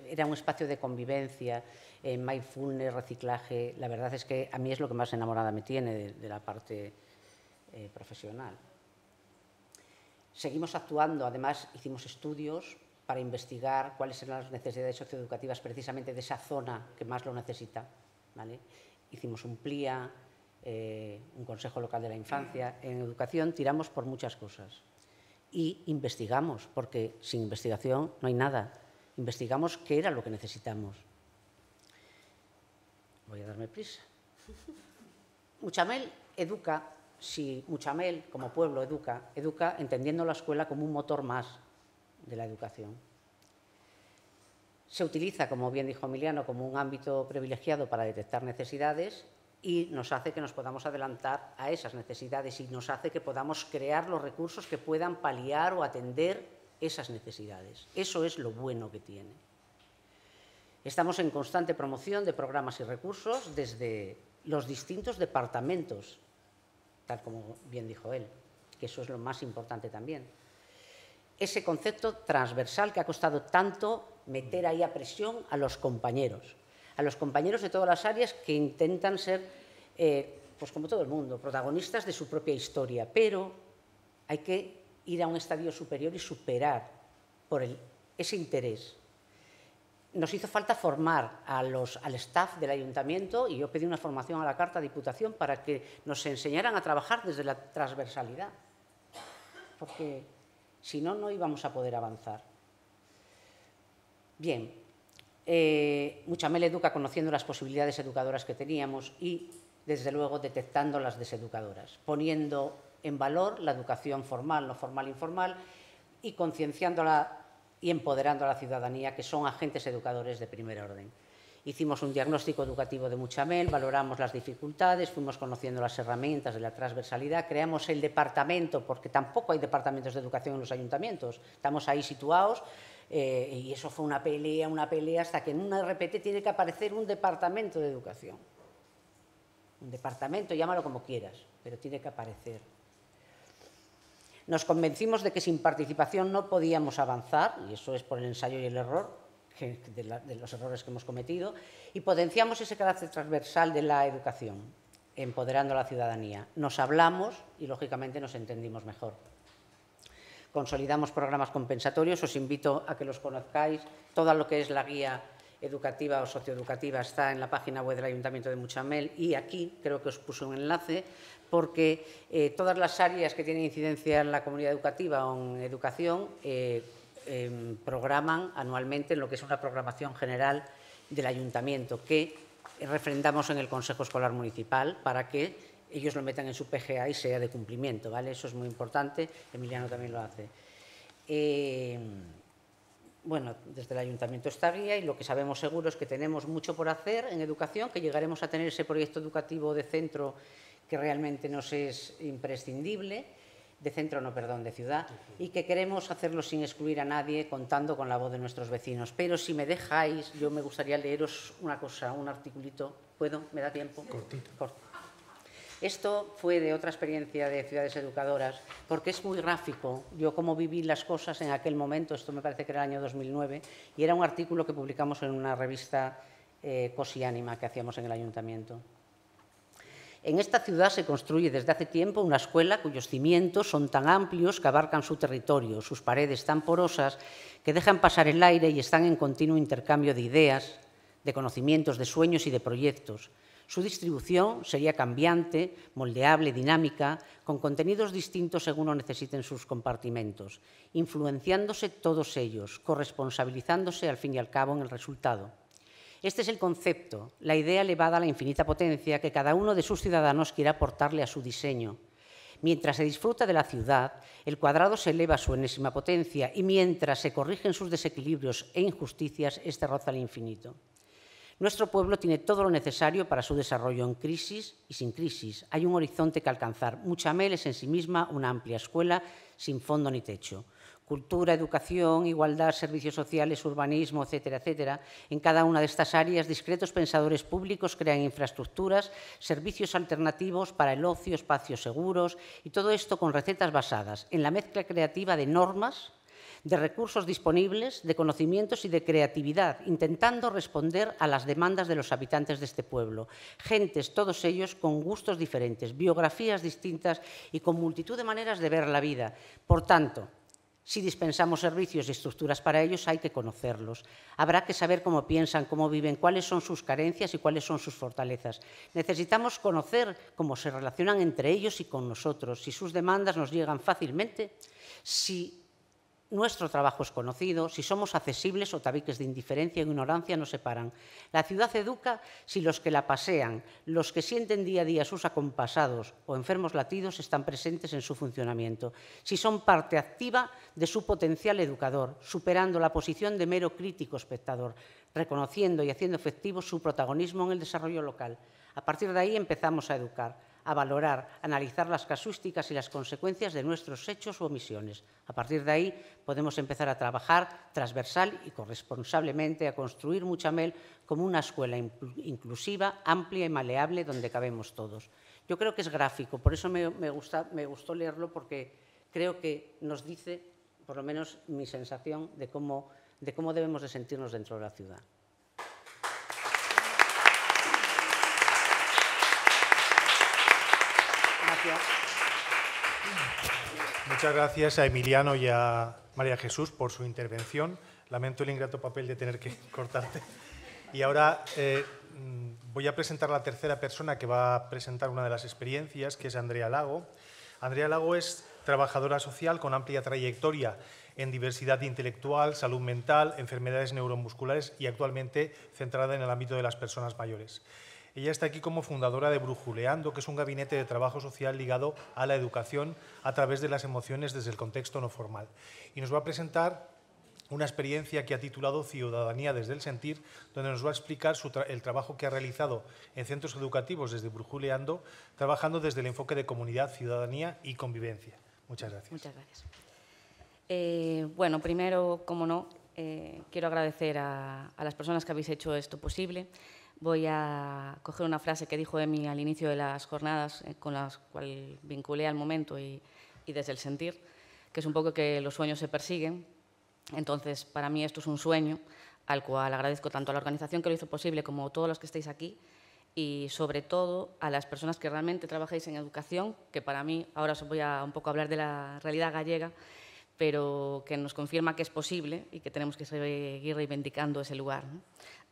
era un espacio de convivencia, mindfulness, reciclaje. La verdad es que a mí es lo que más enamorada me tiene de la parte profesional. Seguimos actuando, además hicimos estudios para investigar cuáles eran las necesidades socioeducativas precisamente de esa zona que más lo necesita, ¿vale? Hicimos un PLIA, un Consejo Local de la Infancia. En educación tiramos por muchas cosas. Y investigamos, porque sin investigación no hay nada. Investigamos qué era lo que necesitamos. Voy a darme prisa. Muchamel educa, si Muchamel como pueblo educa entendiendo la escuela como un motor más de la educación. Se utiliza, como bien dijo Emiliano, como un ámbito privilegiado para detectar necesidades y nos hace que nos podamos adelantar a esas necesidades y nos hace que podamos crear los recursos que puedan paliar o atender esas necesidades. Eso es lo bueno que tiene. Estamos en constante promoción de programas y recursos desde los distintos departamentos, tal como bien dijo él, que eso es lo más importante también. Ese concepto transversal que ha costado tanto meter ahí a presión a los compañeros de todas las áreas que intentan ser, pues como todo el mundo, protagonistas de su propia historia, pero hay que ir a un estadio superior y superar ese interés. Nos hizo falta formar al staff del ayuntamiento y yo pedí una formación a la Carta Diputación para que nos enseñaran a trabajar desde la transversalidad, porque si no, no íbamos a poder avanzar. Bien. Muchamel educa conociendo las posibilidades educadoras que teníamos y, desde luego, detectando las deseducadoras, poniendo en valor la educación formal, no formal, informal, y concienciándola y empoderando a la ciudadanía, que son agentes educadores de primer orden. Hicimos un diagnóstico educativo de Muchamel, valoramos las dificultades, fuimos conociendo las herramientas de la transversalidad, creamos el departamento, porque tampoco hay departamentos de educación en los ayuntamientos, estamos ahí situados. Y eso fue una pelea, hasta que en una RPT tiene que aparecer un departamento de educación. Un departamento, llámalo como quieras, pero tiene que aparecer. Nos convencimos de que sin participación no podíamos avanzar, y eso es por el ensayo y el error, de los errores que hemos cometido, y potenciamos ese carácter transversal de la educación, empoderando a la ciudadanía. Nos hablamos y, lógicamente, nos entendimos mejor. Consolidamos programas compensatorios, os invito a que los conozcáis. Todo lo que es la guía educativa o socioeducativa está en la página web del Ayuntamiento de Muchamel, y aquí creo que os puse un enlace, porque todas las áreas que tienen incidencia en la comunidad educativa o en educación programan anualmente en lo que es una programación general del Ayuntamiento, que refrendamos en el Consejo Escolar Municipal para que ellos lo metan en su PGA y sea de cumplimiento, ¿vale? Eso es muy importante, Emiliano también lo hace. Bueno, desde el Ayuntamiento está guía, y lo que sabemos seguro es que tenemos mucho por hacer en educación, que llegaremos a tener ese proyecto educativo de centro que realmente nos es imprescindible, de ciudad, y que queremos hacerlo sin excluir a nadie, contando con la voz de nuestros vecinos. Pero si me dejáis, yo me gustaría leeros una cosa, un articulito. ¿Puedo? ¿Me da tiempo? Cortito. Corto. Esto fue de otra experiencia de Ciudades Educadoras, porque es muy gráfico. Yo cómo viví las cosas en aquel momento, esto me parece que era el año 2009, y era un artículo que publicamos en una revista Cosiánima que hacíamos en el Ayuntamiento. En esta ciudad se construye desde hace tiempo una escuela cuyos cimientos son tan amplios que abarcan su territorio, sus paredes tan porosas que dejan pasar el aire y están en continuo intercambio de ideas, de conocimientos, de sueños y de proyectos. Su distribución sería cambiante, moldeable, dinámica, con contenidos distintos según lo necesiten sus compartimentos, influenciándose todos ellos, corresponsabilizándose al fin y al cabo en el resultado. Este es el concepto, la idea elevada a la infinita potencia que cada uno de sus ciudadanos quiere aportarle a su diseño. Mientras se disfruta de la ciudad, el cuadrado se eleva a su enésima potencia, y mientras se corrigen sus desequilibrios e injusticias, este roza el infinito. Nuestro pueblo tiene todo lo necesario para su desarrollo en crisis y sin crisis. Hay un horizonte que alcanzar. Muchamel es en sí misma una amplia escuela sin fondo ni techo. Cultura, educación, igualdad, servicios sociales, urbanismo, etcétera, etcétera. En cada una de estas áreas, discretos pensadores públicos crean infraestructuras, servicios alternativos para el ocio, espacios seguros, y todo esto con recetas basadas en la mezcla creativa de normas, de recursos disponibles, de conocimientos y de creatividad, intentando responder a las demandas de los habitantes de este pueblo. Gentes, todos ellos, con gustos diferentes, biografías distintas y con multitud de maneras de ver la vida. Por tanto, si dispensamos servicios y estructuras para ellos, hay que conocerlos. Habrá que saber cómo piensan, cómo viven, cuáles son sus carencias y cuáles son sus fortalezas. Necesitamos conocer cómo se relacionan entre ellos y con nosotros, si sus demandas nos llegan fácilmente, si nuestro trabajo es conocido, si somos accesibles o tabiques de indiferencia e ignorancia nos separan. La ciudad educa si los que la pasean, los que sienten día a día sus acompasados o enfermos latidos están presentes en su funcionamiento, si son parte activa de su potencial educador, superando la posición de mero crítico espectador, reconociendo y haciendo efectivo su protagonismo en el desarrollo local. A partir de ahí empezamos a educar, a valorar, a analizar las casuísticas y las consecuencias de nuestros hechos u omisiones. A partir de ahí podemos empezar a trabajar transversal y corresponsablemente a construir Muchamel como una escuela inclusiva, amplia y maleable donde cabemos todos. Yo creo que es gráfico, por eso me gustó leerlo, porque creo que nos dice, por lo menos mi sensación, de cómo debemos de sentirnos dentro de la ciudad. Muchas gracias a Emiliano y a María Jesús por su intervención. Lamento el ingrato papel de tener que cortarte. Y ahora voy a presentar a la tercera persona que va a presentar una de las experiencias, que es Andrea Lago. Andrea Lago es trabajadora social con amplia trayectoria en diversidad intelectual, salud mental, enfermedades neuromusculares y actualmente centrada en el ámbito de las personas mayores. Ella está aquí como fundadora de Brujuleando, que es un gabinete de trabajo social ligado a la educación a través de las emociones desde el contexto no formal. Y nos va a presentar una experiencia que ha titulado Ciudadanía desde el sentir, donde nos va a explicar el trabajo que ha realizado en centros educativos desde Brujuleando, trabajando desde el enfoque de comunidad, ciudadanía y convivencia. Muchas gracias. Muchas gracias. Bueno, primero, como no, quiero agradecer a las personas que habéis hecho esto posible. Voy a coger una frase que dijo Emi al inicio de las jornadas, con las cuales vinculé al momento y desde el sentir. que es un poco que los sueños se persiguen. Entonces, para mí esto es un sueño al cual agradezco tanto a la organización que lo hizo posible como a todos los que estáis aquí y, sobre todo, a las personas que realmente trabajáis en educación, que para mí, ahora os voy a un poco hablar de la realidad gallega, pero que nos confirma que es posible y que tenemos que seguir reivindicando ese lugar, ¿no?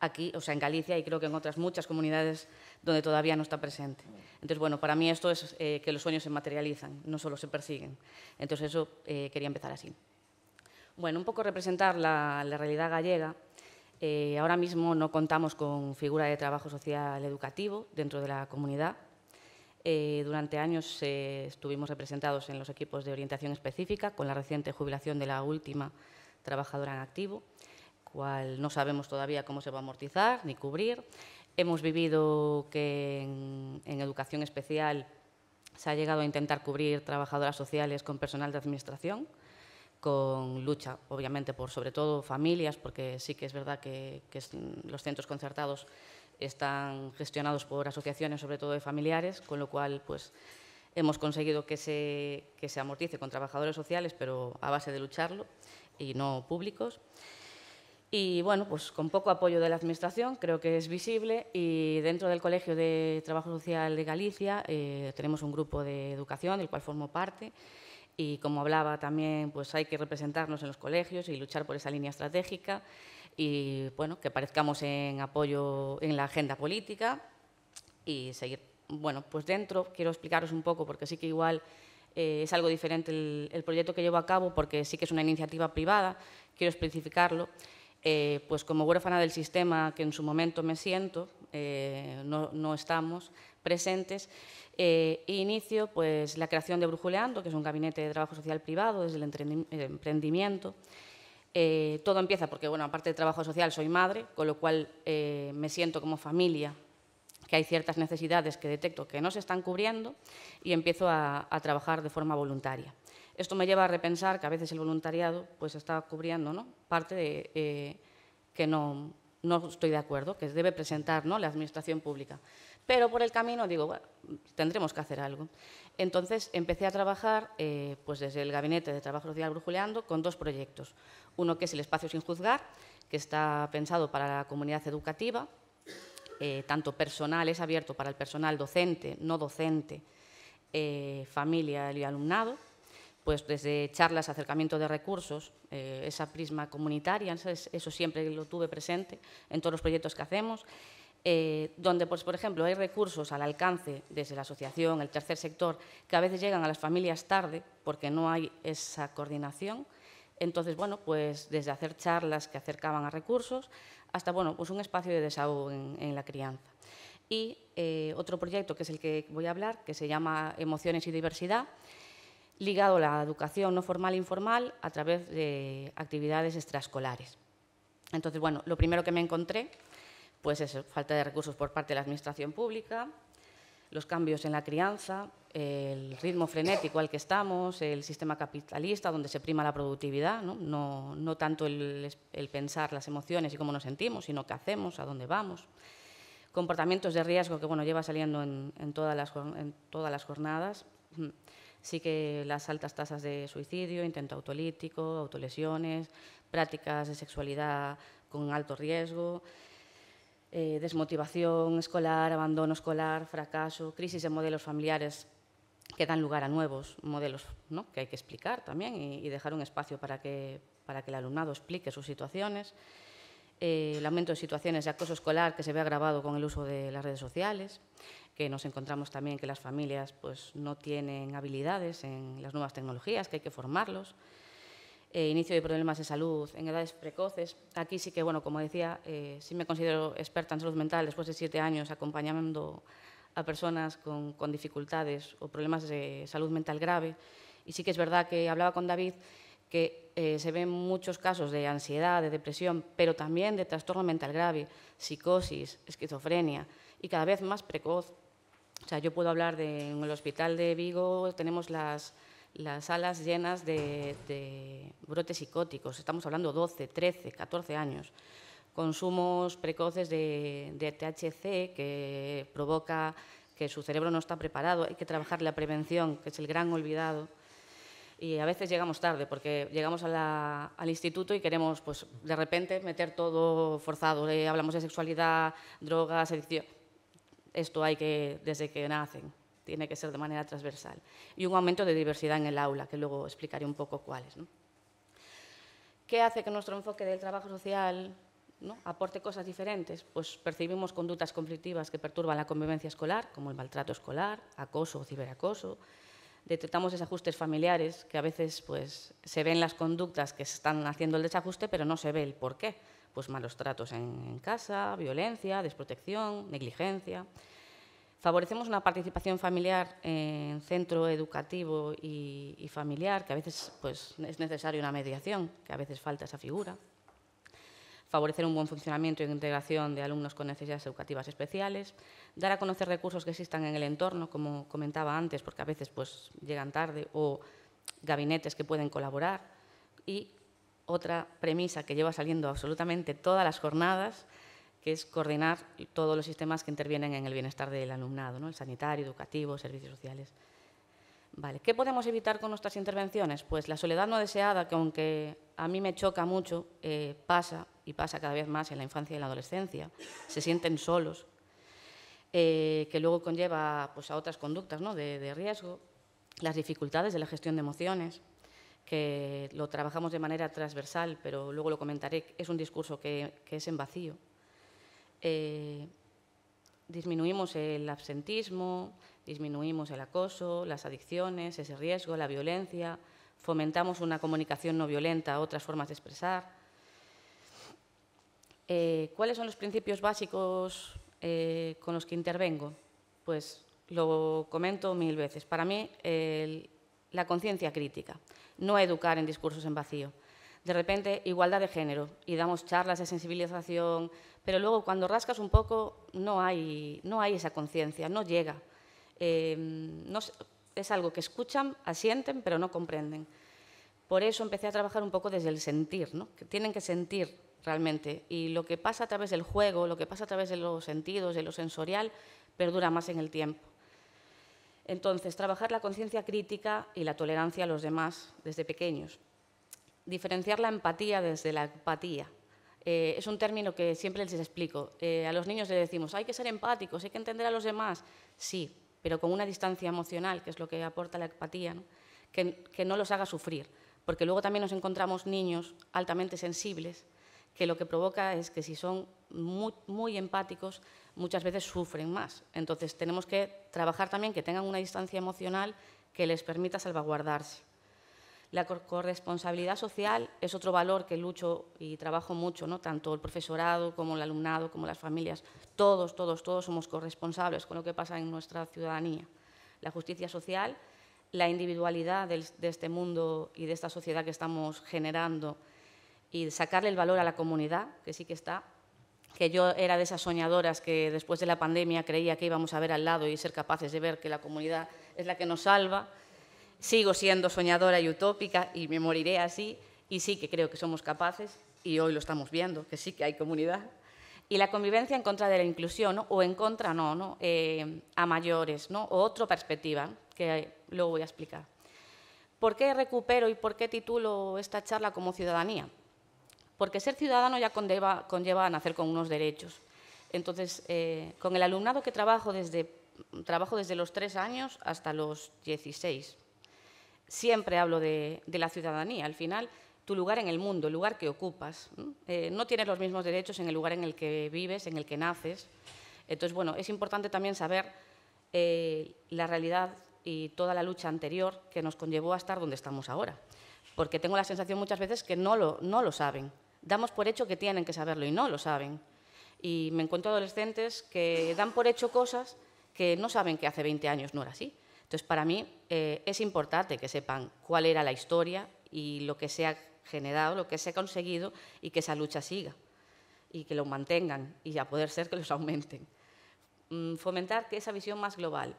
Aquí, o sea, en Galicia y creo que en otras muchas comunidades donde todavía no está presente. Entonces, bueno, para mí esto es que los sueños se materializan, no solo se persiguen. Entonces, eso quería empezar así. Bueno, un poco representar la realidad gallega. Ahora mismo no contamos con figura de trabajo social educativo dentro de la comunidad. Durante años estuvimos representados en los equipos de orientación específica, con la reciente jubilación de la última trabajadora en activo, cual no sabemos todavía cómo se va a amortizar ni cubrir. Hemos vivido que en educación especial se ha llegado a intentar cubrir trabajadoras sociales con personal de administración, con lucha, obviamente, por sobre todo familias, porque sí que es verdad que los centros concertados están gestionados por asociaciones, sobre todo de familiares, con lo cual pues, hemos conseguido que se amortice con trabajadores sociales, pero a base de lucharlo, y no públicos. Y bueno, pues con poco apoyo de la Administración, creo que es visible, y dentro del Colegio de Trabajo Social de Galicia tenemos un grupo de educación, del cual formo parte, y como hablaba también, pues hay que representarnos en los colegios y luchar por esa línea estratégica, y bueno, que parezcamos en apoyo en la agenda política y seguir. Bueno, pues dentro quiero explicaros un poco, porque sí que igual es algo diferente el proyecto que llevo a cabo, porque sí que es una iniciativa privada, quiero especificarlo. Pues como huérfana del sistema que en su momento me siento, no estamos presentes, inicio pues, la creación de Brujuleando, que es un gabinete de trabajo social privado desde el emprendimiento. Todo empieza porque, bueno, aparte de trabajo social, soy madre, con lo cual me siento como familia, que hay ciertas necesidades que detecto que no se están cubriendo y empiezo a trabajar de forma voluntaria. Esto me lleva a repensar que a veces el voluntariado pues, está cubriendo, ¿no?, parte de que no estoy de acuerdo, que debe presentar, ¿no?, la Administración pública. Pero por el camino digo, bueno, tendremos que hacer algo. Entonces empecé a trabajar pues desde el Gabinete de Trabajo Social Brujuleando con dos proyectos. Uno que es el Espacio Sin Juzgar, que está pensado para la comunidad educativa, tanto personal, es abierto para el personal docente, no docente, familia y alumnado, pues desde charlas, acercamiento de recursos, esa prisma comunitaria, eso siempre lo tuve presente en todos los proyectos que hacemos, donde, pues, por ejemplo, hay recursos al alcance desde la asociación, el tercer sector, que a veces llegan a las familias tarde porque no hay esa coordinación. Entonces, bueno, pues desde hacer charlas que acercaban a recursos hasta, bueno, pues un espacio de desahogo en la crianza. Y otro proyecto, que es el que voy a hablar, que se llama Emociones y Diversidad, ligado a la educación no formal e informal a través de actividades extraescolares. Entonces, bueno, lo primero que me encontré pues es falta de recursos por parte de la Administración pública, los cambios en la crianza, el ritmo frenético al que estamos, el sistema capitalista donde se prima la productividad, no tanto el pensar las emociones y cómo nos sentimos, sino qué hacemos, a dónde vamos. Comportamientos de riesgo que, bueno, lleva saliendo en todas las jornadas. Sí que las altas tasas de suicidio, intento autolítico, autolesiones, prácticas de sexualidad con alto riesgo, desmotivación escolar, abandono escolar, fracaso, crisis de modelos familiares que dan lugar a nuevos modelos, ¿no?, que hay que explicar también y dejar un espacio para que el alumnado explique sus situaciones. El aumento de situaciones de acoso escolar que se ve agravado con el uso de las redes sociales, que nos encontramos también que las familias pues, no tienen habilidades en las nuevas tecnologías, que hay que formarlos. Inicio de problemas de salud en edades precoces. Aquí sí que, bueno, como decía, sí me considero experta en salud mental después de 7 años acompañando a personas con dificultades o problemas de salud mental grave. Y sí que es verdad que hablaba con David que se ven muchos casos de ansiedad, de depresión, pero también de trastorno mental grave, psicosis, esquizofrenia, y cada vez más precoz. O sea, yo puedo hablar en el Hospital de Vigo tenemos las salas llenas de brotes psicóticos. Estamos hablando 12, 13, 14 años. Consumos precoces de THC que provoca que su cerebro no está preparado. Hay que trabajar la prevención, que es el gran olvidado. Y a veces llegamos tarde, porque llegamos al instituto y queremos, pues, de repente, meter todo forzado. Hablamos de sexualidad, drogas, adicción. Esto hay que, desde que nacen, tiene que ser de manera transversal. Y un aumento de diversidad en el aula, que luego explicaré un poco cuáles, ¿no? ¿Qué hace que nuestro enfoque del trabajo social, ¿no?, aporte cosas diferentes? Pues percibimos conductas conflictivas que perturban la convivencia escolar, como el maltrato escolar, acoso o ciberacoso. Detectamos desajustes familiares, que a veces pues, se ven las conductas que se están haciendo el desajuste, pero no se ve el por qué. Pues malos tratos en casa, violencia, desprotección, negligencia. Favorecemos una participación familiar en centro educativo y familiar, que a veces pues, es necesaria una mediación, que a veces falta esa figura. Favorecer un buen funcionamiento e integración de alumnos con necesidades educativas especiales, dar a conocer recursos que existan en el entorno, como comentaba antes, porque a veces pues, llegan tarde, o gabinetes que pueden colaborar. Y otra premisa que lleva saliendo absolutamente todas las jornadas, que es coordinar todos los sistemas que intervienen en el bienestar del alumnado, ¿no?, el sanitario, educativo, servicios sociales. Vale. ¿Qué podemos evitar con nuestras intervenciones? Pues la soledad no deseada, que aunque a mí me choca mucho, pasa y pasa cada vez más en la infancia y en la adolescencia. Se sienten solos, que luego conlleva pues, a otras conductas, ¿no?, de riesgo. Las dificultades de la gestión de emociones, que lo trabajamos de manera transversal, pero luego lo comentaré, es un discurso que es en vacío. Disminuimos el absentismo, disminuimos el acoso, las adicciones, ese riesgo, la violencia, fomentamos una comunicación no violenta, otras formas de expresar. ¿Cuáles son los principios básicos con los que intervengo? Pues lo comento 1000 veces. Para mí, la conciencia crítica, no educar en discursos en vacío. De repente, igualdad de género, y damos charlas de sensibilización, pero luego cuando rascas un poco no hay esa conciencia, no llega. Es algo que escuchan, asienten, pero no comprenden. Por eso empecé a trabajar un poco desde el sentir, ¿no?, que tienen que sentir realmente. Y lo que pasa a través del juego, lo que pasa a través de los sentidos, de lo sensorial, perdura más en el tiempo. Entonces, trabajar la conciencia crítica y la tolerancia a los demás desde pequeños. Diferenciar la empatía desde la empatía. Es un término que siempre les explico. A los niños les decimos, hay que ser empáticos, hay que entender a los demás. Sí, pero con una distancia emocional, que es lo que aporta la empatía, ¿no?, que no los haga sufrir. Porque luego también nos encontramos niños altamente sensibles, que lo que provoca es que si son muy empáticos, muchas veces sufren más. Entonces, tenemos que trabajar también que tengan una distancia emocional que les permita salvaguardarse. La corresponsabilidad social es otro valor que lucho y trabajo mucho, ¿no?, tanto el profesorado como el alumnado, como las familias. Todos somos corresponsables con lo que pasa en nuestra ciudadanía. La justicia social, la individualidad de este mundo y de esta sociedad que estamos generando, y sacarle el valor a la comunidad, que sí que está, que yo era de esas soñadoras que después de la pandemia creía que íbamos a ver al lado y ser capaces de ver que la comunidad es la que nos salva. Sigo siendo soñadora y utópica y me moriré así, y sí que creo que somos capaces, y hoy lo estamos viendo, que sí que hay comunidad. Y la convivencia en contra de la inclusión, ¿no?, o en contra no, a mayores, ¿no?, o otra perspectiva, que luego voy a explicar. ¿Por qué recupero y por qué titulo esta charla como ciudadanía? Porque ser ciudadano ya conlleva a nacer con unos derechos. Entonces, con el alumnado que trabajo desde los 3 años hasta los 16. Siempre hablo de la ciudadanía. Al final, tu lugar en el mundo, el lugar que ocupas, no tienes los mismos derechos en el lugar en el que vives, en el que naces. Entonces, bueno, es importante también saber la realidad y toda la lucha anterior que nos conllevó a estar donde estamos ahora. Porque tengo la sensación muchas veces que no lo saben. Damos por hecho que tienen que saberlo y no lo saben. Y me encuentro adolescentes que dan por hecho cosas que no saben que hace 20 años no era así. Entonces, para mí es importante que sepan cuál era la historia y lo que se ha generado, lo que se ha conseguido, y que esa lucha siga y que lo mantengan y a poder ser que los aumenten. Fomentar esa visión más global.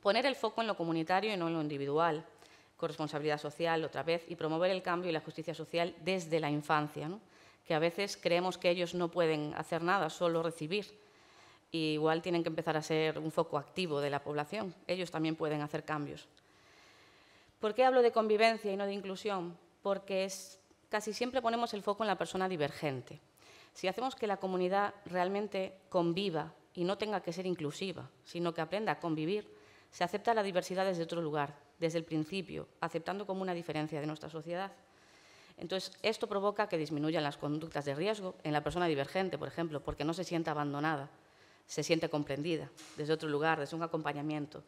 Poner el foco en lo comunitario y no en lo individual. Corresponsabilidad social, otra vez, y promover el cambio y la justicia social desde la infancia, ¿no?, que a veces creemos que ellos no pueden hacer nada, solo recibir. Y igual tienen que empezar a ser un foco activo de la población. Ellos también pueden hacer cambios. ¿Por qué hablo de convivencia y no de inclusión? Porque casi siempre ponemos el foco en la persona divergente. Si hacemos que la comunidad realmente conviva y no tenga que ser inclusiva, sino que aprenda a convivir, se acepta la diversidad desde otro lugar, desde el principio, aceptando como una diferencia de nuestra sociedad. Entonces, esto provoca que disminuyan las conductas de riesgo en la persona divergente, por ejemplo, porque no se sienta abandonada, se siente comprendida desde otro lugar, desde un acompañamiento.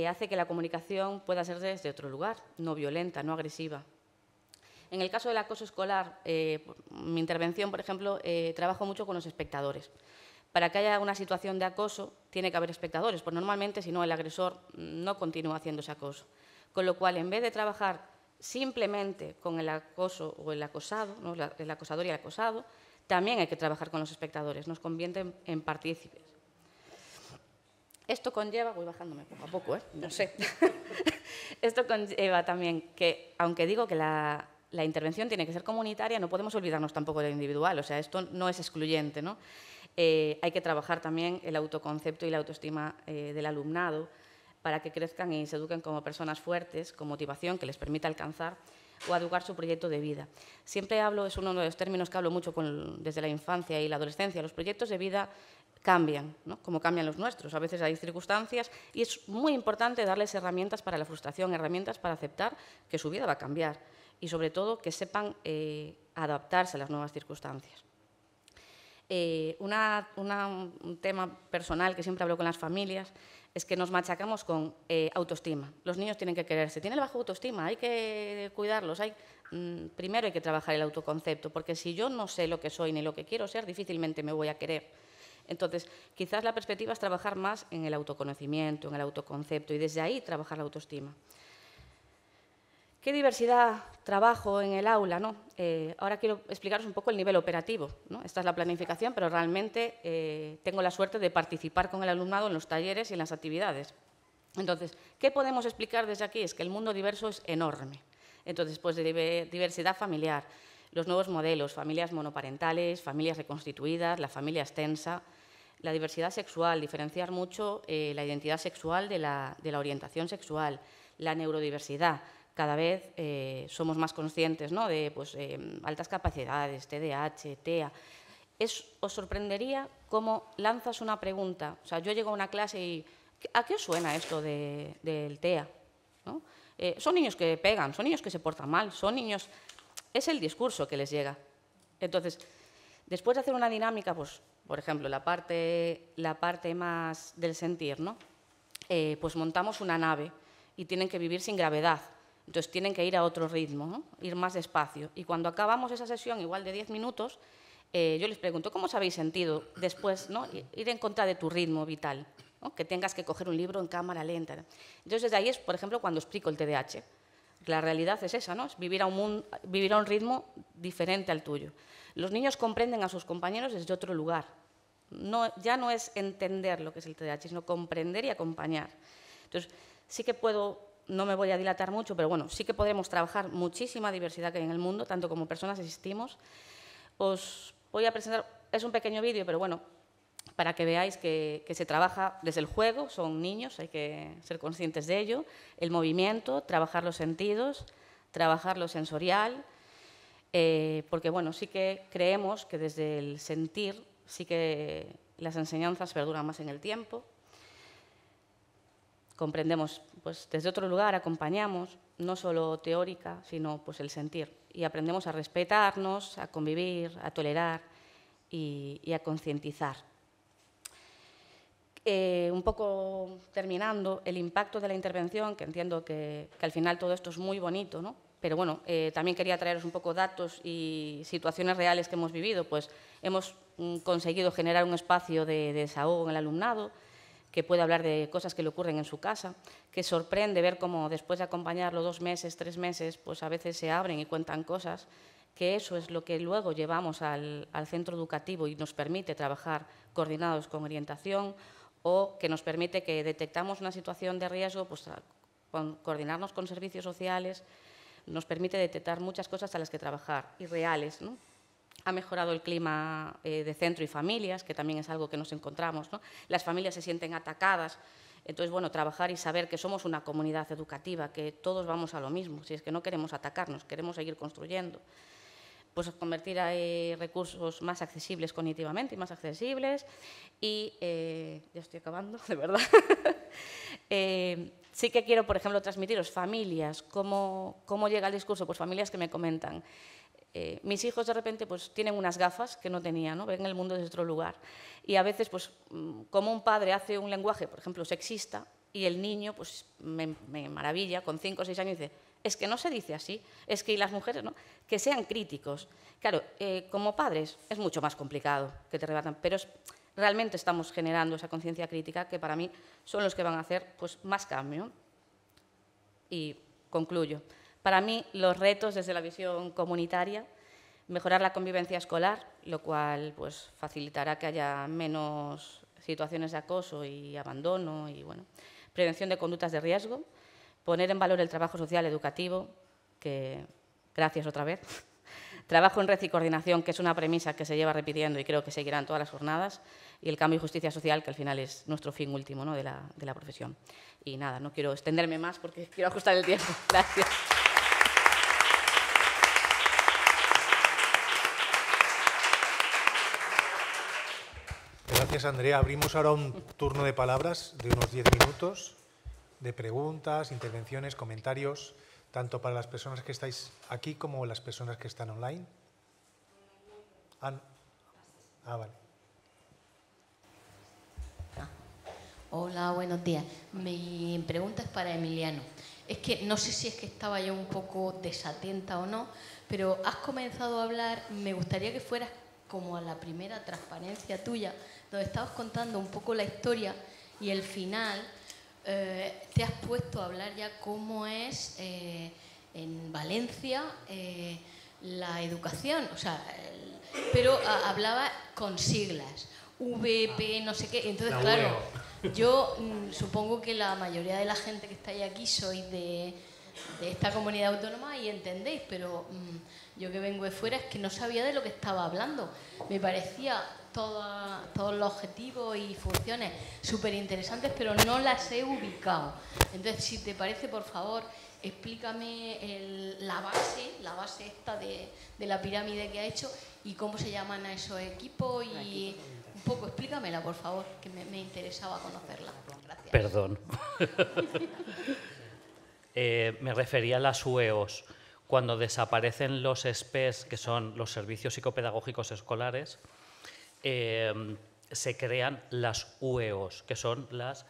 Hace que la comunicación pueda ser desde otro lugar, no violenta, no agresiva. En el caso del acoso escolar, mi intervención, por ejemplo, trabajo mucho con los espectadores. Para que haya una situación de acoso, tiene que haber espectadores, pues normalmente, si no, el agresor no continúa haciendo ese acoso. Con lo cual, en vez de trabajar simplemente con el acoso o el acosado, ¿no? El acosador y el acosado, también hay que trabajar con los espectadores, nos convierten en partícipes. Esto conlleva, voy bajándome poco a poco, no sé. Esto conlleva también que, aunque digo que la intervención tiene que ser comunitaria, no podemos olvidarnos tampoco del individual, o sea, esto no es excluyente, ¿no? Hay que trabajar también el autoconcepto y la autoestima del alumnado para que crezcan y se eduquen como personas fuertes, con motivación que les permita alcanzar o educar su proyecto de vida. Siempre hablo, es uno de los términos que hablo mucho desde la infancia y la adolescencia, los proyectos de vida cambian, ¿no? Como cambian los nuestros. A veces hay circunstancias y es muy importante darles herramientas para la frustración, herramientas para aceptar que su vida va a cambiar y, sobre todo, que sepan adaptarse a las nuevas circunstancias. Un tema personal que siempre hablo con las familias es que nos machacamos con autoestima. Los niños tienen que quererse, tienen baja autoestima, hay que cuidarlos. Primero hay que trabajar el autoconcepto, porque si yo no sé lo que soy ni lo que quiero ser, difícilmente me voy a querer. Entonces, quizás la perspectiva es trabajar más en el autoconocimiento, en el autoconcepto, y desde ahí trabajar la autoestima. ¿Qué diversidad trabajo en el aula, ¿no? Ahora quiero explicaros un poco el nivel operativo, ¿no? Esta es la planificación, pero realmente tengo la suerte de participar con el alumnado en los talleres y en las actividades. Entonces, ¿qué podemos explicar desde aquí? Es que el mundo diverso es enorme. Entonces, pues de diversidad familiar, los nuevos modelos, familias monoparentales, familias reconstituidas, la familia extensa, la diversidad sexual, diferenciar mucho la identidad sexual de la orientación sexual, la neurodiversidad. Cada vez somos más conscientes, ¿no? De altas capacidades, TDAH, TEA. Os sorprendería cómo lanzas una pregunta. O sea, yo llego a una clase y ¿a qué os suena esto del TEA? ¿No? Son niños que pegan, son niños que se portan mal, son niños... Es el discurso que les llega. Entonces, después de hacer una dinámica, pues, por ejemplo, la parte más del sentir, ¿no? Pues montamos una nave y tienen que vivir sin gravedad. Entonces tienen que ir a otro ritmo, ¿no? Ir más despacio. Y cuando acabamos esa sesión, igual de 10 minutos, yo les pregunto, ¿cómo os habéis sentido después, ¿no? Ir en contra de tu ritmo vital, ¿no? Que tengas que coger un libro en cámara lenta. Entonces, desde ahí es, por ejemplo, cuando explico el TDAH. La realidad es esa, ¿no? Es vivir a un ritmo diferente al tuyo. Los niños comprenden a sus compañeros desde otro lugar. Ya no es entender lo que es el TDAH, sino comprender y acompañar. Entonces, sí que puedo... No me voy a dilatar mucho, pero bueno, sí que podremos trabajar muchísima diversidad que hay en el mundo, tanto como personas existimos. Os voy a presentar, es un pequeño vídeo, pero bueno, para que veáis que se trabaja desde el juego, son niños, hay que ser conscientes de ello, el movimiento, trabajar los sentidos, trabajar lo sensorial, porque bueno, sí que creemos que desde el sentir sí que las enseñanzas perduran más en el tiempo. Comprendemos pues, desde otro lugar, acompañamos, no solo teórica, sino pues, el sentir. Y aprendemos a respetarnos, a convivir, a tolerar y a concientizar. Un poco terminando, el impacto de la intervención, que entiendo que al final todo esto es muy bonito, ¿no? Pero bueno, también quería traeros un poco datos y situaciones reales que hemos vivido. Pues hemos conseguido generar un espacio de desahogo en el alumnado, que puede hablar de cosas que le ocurren en su casa, que sorprende ver cómo después de acompañarlo 2 meses, 3 meses, pues a veces se abren y cuentan cosas, que eso es lo que luego llevamos al centro educativo y nos permite trabajar coordinados con orientación, o que nos permite que detectamos una situación de riesgo, pues coordinarnos con servicios sociales, nos permite detectar muchas cosas a las que trabajar y reales, ¿no? Ha mejorado el clima de centro y familias, que también es algo que nos encontramos, ¿no? Las familias se sienten atacadas Entonces, bueno, trabajar y saber que somos una comunidad educativa, que todos vamos a lo mismo, si es que no queremos atacarnos, queremos seguir construyendo. Pues convertir a recursos más accesibles cognitivamente y más accesibles. Y, ya estoy acabando, de verdad. Sí que quiero, por ejemplo, transmitiros familias, cómo llega el discurso, pues familias que me comentan. Mis hijos de repente pues, tienen unas gafas que no tenían, ¿no? Ven el mundo desde otro lugar. Y a veces, pues, como un padre hace un lenguaje, por ejemplo, sexista, y el niño pues, me maravilla, con 5 o 6 años, dice, es que no se dice así, es que y las mujeres, ¿no? Que sean críticos. Claro, como padres es mucho más complicado que te rebatan, pero realmente estamos generando esa conciencia crítica que para mí son los que van a hacer pues, más cambio. Y concluyo. Para mí, los retos desde la visión comunitaria, mejorar la convivencia escolar, lo cual pues, facilitará que haya menos situaciones de acoso y abandono, y bueno, prevención de conductas de riesgo, poner en valor el trabajo social educativo, que gracias otra vez, trabajo en red y coordinación, que es una premisa que se lleva repitiendo y creo que seguirá en todas las jornadas, y el cambio y justicia social, que al final es nuestro fin último, ¿no? de la profesión. Y nada, no quiero extenderme más porque quiero ajustar el tiempo. Gracias. Gracias, Andrea. Abrimos ahora un turno de palabras de unos 10 minutos, de preguntas, intervenciones, comentarios, tanto para las personas que estáis aquí como las personas que están online. Vale. Hola, buenos días. Mi pregunta es para Emiliano. Es que no sé si es que estaba yo un poco desatenta o no, pero has comenzado a hablar, me gustaría que fueras como a la primera transparencia tuya, donde estabas contando un poco la historia y el final te has puesto a hablar ya cómo es en Valencia la educación, o sea, pero hablaba con siglas, VP, no sé qué, entonces claro, yo supongo que la mayoría de la gente que estáis aquí sois de esta comunidad autónoma y entendéis, pero yo que vengo de fuera es que no sabía de lo que estaba hablando. Me parecía todos los objetivos y funciones súper interesantes, pero no las he ubicado. Entonces, si te parece, por favor, explícame la base esta de la pirámide que ha hecho y cómo se llaman a esos equipos y un poco, explícamela, por favor, que me interesaba conocerla. Gracias. Perdón. Me refería a las UEOs. Cuando desaparecen los SPEs, que son los servicios psicopedagógicos escolares, se crean las UEOs, que son las...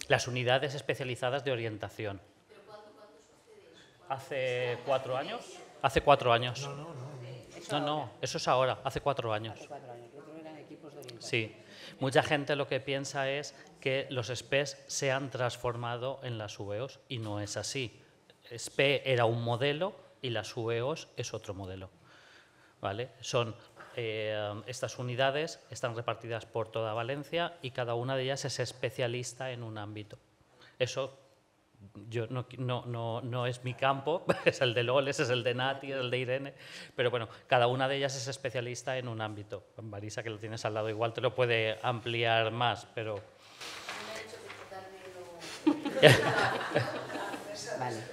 Las unidades especializadas de orientación. ¿Hace 4 años? Hace 4 años. No, eso es ahora, hace 4 años. Sí. Mucha gente lo que piensa es que los SPEs se han transformado en las UEOs y no es así. SPE era un modelo y las UEOs es otro modelo. ¿Vale? Estas unidades están repartidas por toda Valencia y cada una de ellas es especialista en un ámbito. Eso no es mi campo, es el de Loles, es el de Nati, es el de Irene, pero bueno, cada una de ellas es especialista en un ámbito. Marisa, que lo tienes al lado, igual te lo puede ampliar más, pero... Vale.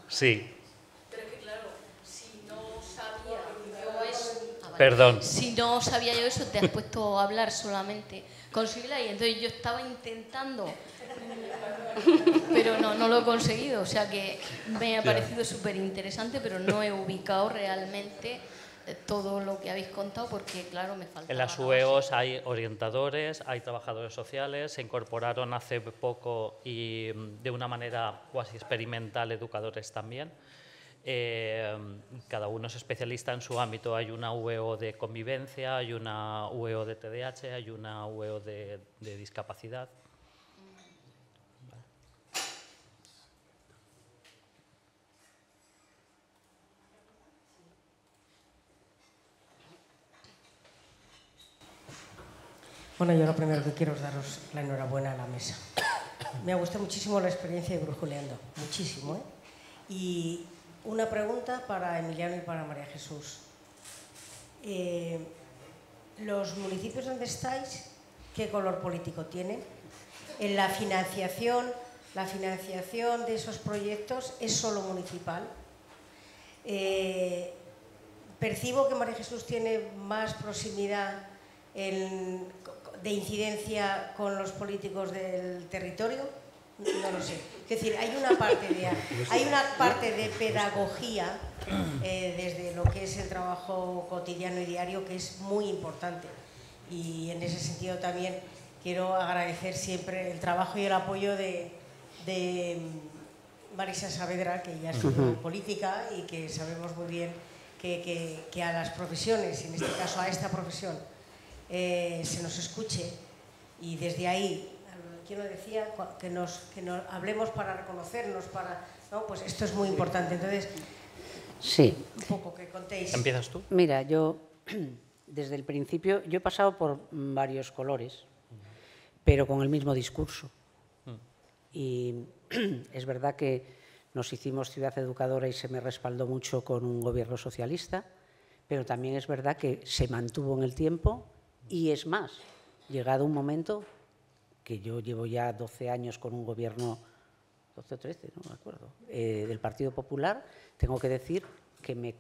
Sí. Pero es que claro, si no sabía yo eso... Perdón. Si no sabía yo eso, te has puesto a hablar solamente con sigla y entonces yo estaba intentando... Pero no lo he conseguido, o sea que me ha parecido súper interesante, pero no he ubicado realmente todo lo que habéis contado porque, claro, me falta. En las UEOs hay orientadores, hay trabajadores sociales, se incorporaron hace poco y de una manera cuasi experimental educadores también. Cada uno es especialista en su ámbito. Hay una UEO de convivencia, hay una UEO de TDAH, hay una UEO de discapacidad. Bueno, yo lo primero que quiero es daros la enhorabuena a la mesa. Me ha gustado muchísimo la experiencia de Brujuleando, muchísimo, ¿eh? Y una pregunta para Emiliano y para María Jesús. los municipios donde estáis, ¿qué color político tienen? En la financiación de esos proyectos es solo municipal. Percibo que María Jesús tiene más proximidad de incidencia con los políticos del territorio. No lo sé. Es decir, hay una parte de pedagogía desde lo que es el trabajo cotidiano y diario que es muy importante. Y en ese sentido también quiero agradecer siempre el trabajo y el apoyo de Marisa Saavedra, que ya estuvo en política y que sabemos muy bien que a las profesiones, en este caso a esta profesión, se nos escuche, y desde ahí, quien lo decía, que nos hablemos para reconocernos, ¿no? Pues esto es muy importante. Entonces, sí. Un poco que contéis. ¿Empiezas tú? Mira, yo desde el principio, yo he pasado por varios colores, pero con el mismo discurso. Y es verdad que nos hicimos ciudad educadora y se me respaldó mucho con un gobierno socialista, pero también es verdad que se mantuvo en el tiempo y es más, llegado un momento que yo llevo ya 12 años con un gobierno, 12 o 13, no me acuerdo, del Partido Popular, tengo que decir que me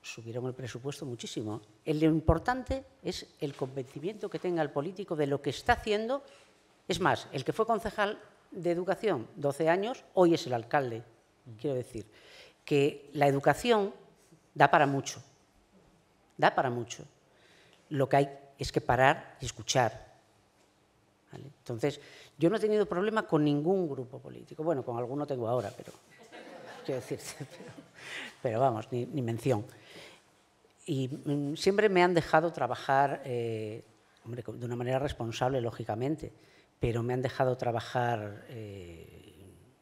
subieron el presupuesto muchísimo. Lo importante es el convencimiento que tenga el político de lo que está haciendo. Es más, el que fue concejal de Educación 12 años, hoy es el alcalde. Quiero decir que la educación da para mucho, da para mucho. Lo que hay es que parar y escuchar. ¿Vale? Entonces, yo no he tenido problema con ningún grupo político. Bueno, con alguno tengo ahora, pero quiero decirte, pero vamos, ni mención. Y siempre me han dejado trabajar, hombre, de una manera responsable, lógicamente, pero me han dejado trabajar,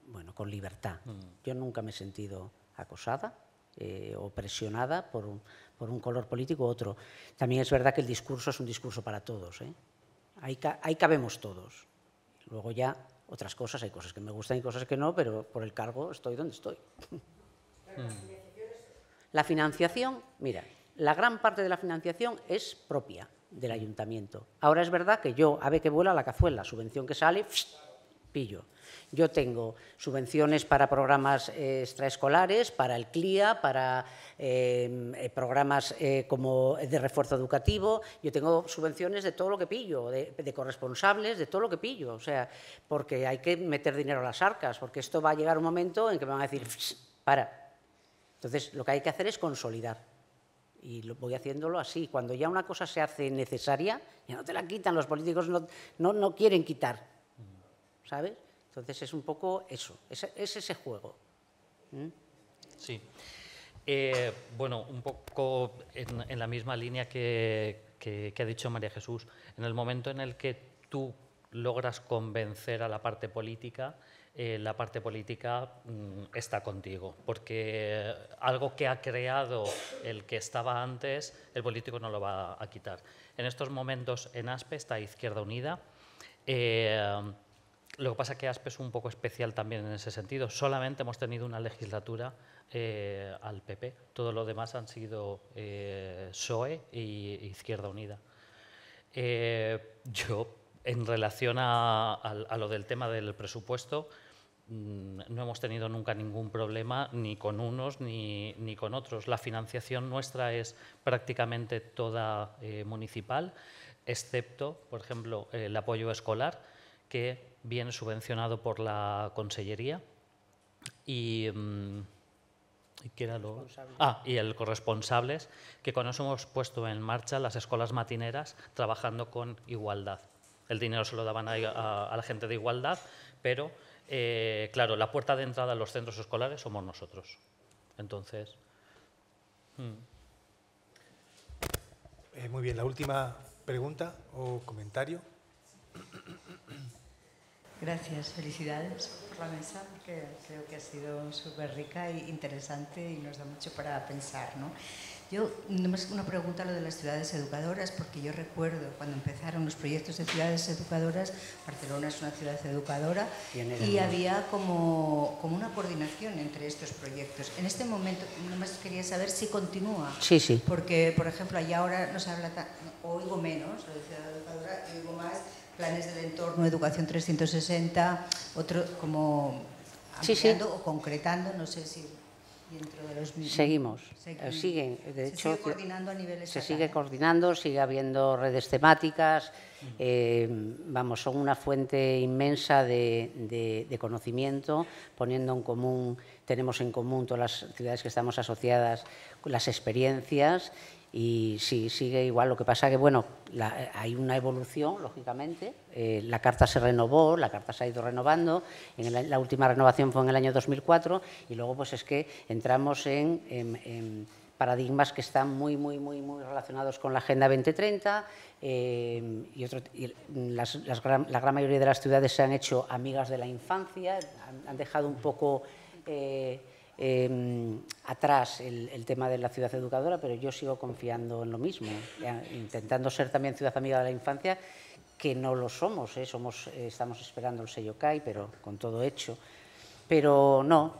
bueno, con libertad. Yo nunca me he sentido acosada o presionada por un color político u otro. También es verdad que el discurso es un discurso para todos, ¿eh? Ahí cabemos todos. Luego ya otras cosas, hay cosas que me gustan y cosas que no, pero por el cargo estoy donde estoy. La financiación, mira, la gran parte de la financiación es propia del ayuntamiento. Ahora es verdad que yo, ave que vuela la cazuela, subvención que sale, pillo. Yo tengo subvenciones para programas extraescolares, para el CLIA, para programas como de refuerzo educativo. Yo tengo subvenciones de todo lo que pillo, de corresponsables, de todo lo que pillo. O sea, porque hay que meter dinero a las arcas, porque esto va a llegar un momento en que me van a decir, para. Entonces, lo que hay que hacer es consolidar. Y voy haciéndolo así. Cuando ya una cosa se hace necesaria, ya no te la quitan. Los políticos no quieren quitar, ¿sabes? Entonces es un poco eso, es ese juego. Sí. Bueno, un poco en la misma línea que ha dicho María Jesús, en el momento en el que tú logras convencer a la parte política está contigo, porque algo que ha creado el que estaba antes, el político no lo va a quitar. En estos momentos en ASPE está Izquierda Unida. Lo que pasa es que ASPE es un poco especial también en ese sentido. Solamente hemos tenido una legislatura al PP. Todo lo demás han sido PSOE y Izquierda Unida. Yo, en relación a lo del tema del presupuesto, no hemos tenido nunca ningún problema ni con unos ni con otros. La financiación nuestra es prácticamente toda municipal, excepto, por ejemplo, el apoyo escolar, que viene subvencionado por la Consellería y ¿qué era lo? Y el corresponsables, que con eso hemos puesto en marcha las escuelas matineras trabajando con igualdad. El dinero se lo daban a la gente de igualdad, pero claro, la puerta de entrada a los centros escolares somos nosotros. Entonces. Muy bien, la última pregunta o comentario. Gracias, felicidades por la mesa, porque creo que ha sido súper rica e interesante y nos da mucho para pensar, ¿no? Yo, nomás una pregunta a lo de las ciudades educadoras, porque yo recuerdo cuando empezaron los proyectos de ciudades educadoras, Barcelona es una ciudad educadora, y había como una coordinación entre estos proyectos. En este momento, nomás quería saber si continúa. Sí, sí. Porque, por ejemplo, allá ahora no se habla, oigo menos, lo de ciudad educadora, y oigo más planes del entorno, educación 360, otro como ampliando o concretando, no sé si dentro de los mismos. Seguimos, siguen, de hecho, se sigue coordinando a nivel estatal. Se sigue coordinando, sigue habiendo redes temáticas, vamos, son una fuente inmensa de conocimiento, poniendo en común, tenemos en común todas las ciudades que estamos asociadas, las experiencias. Y sí, sigue igual. Lo que pasa que, bueno, hay una evolución, lógicamente. La carta se renovó, la carta se ha ido renovando. La última renovación fue en el año 2004 y luego pues es que entramos en paradigmas que están muy relacionados con la Agenda 2030 la gran mayoría de las ciudades se han hecho amigas de la infancia, han dejado un poco atrás el tema de la ciudad educadora, pero yo sigo confiando en lo mismo, intentando ser también ciudad amiga de la infancia, que no lo somos, estamos esperando el sello CAI, pero con todo hecho. Pero no,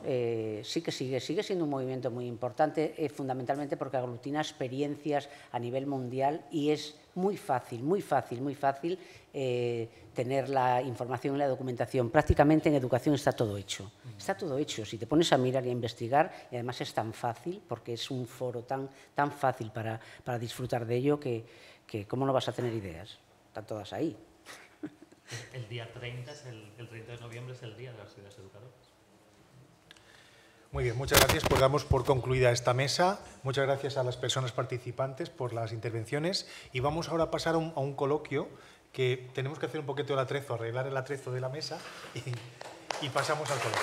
sí que sigue siendo un movimiento muy importante, fundamentalmente porque aglutina experiencias a nivel mundial y es muy fácil tener la información y la documentación. Prácticamente en educación está todo hecho. Está todo hecho. Si te pones a mirar y a investigar, y además es tan fácil, porque es un foro tan fácil para disfrutar de ello, que ¿cómo no vas a tener ideas? Están todas ahí. El día 30, el 30 de noviembre es el Día de las Ciudades Educadoras. Muy bien, muchas gracias. Pues damos por concluida esta mesa. Muchas gracias a las personas participantes por las intervenciones. Y vamos ahora a pasar a un coloquio que tenemos que hacer un poquito el atrezo, arreglar el atrezo de la mesa y pasamos al coloquio.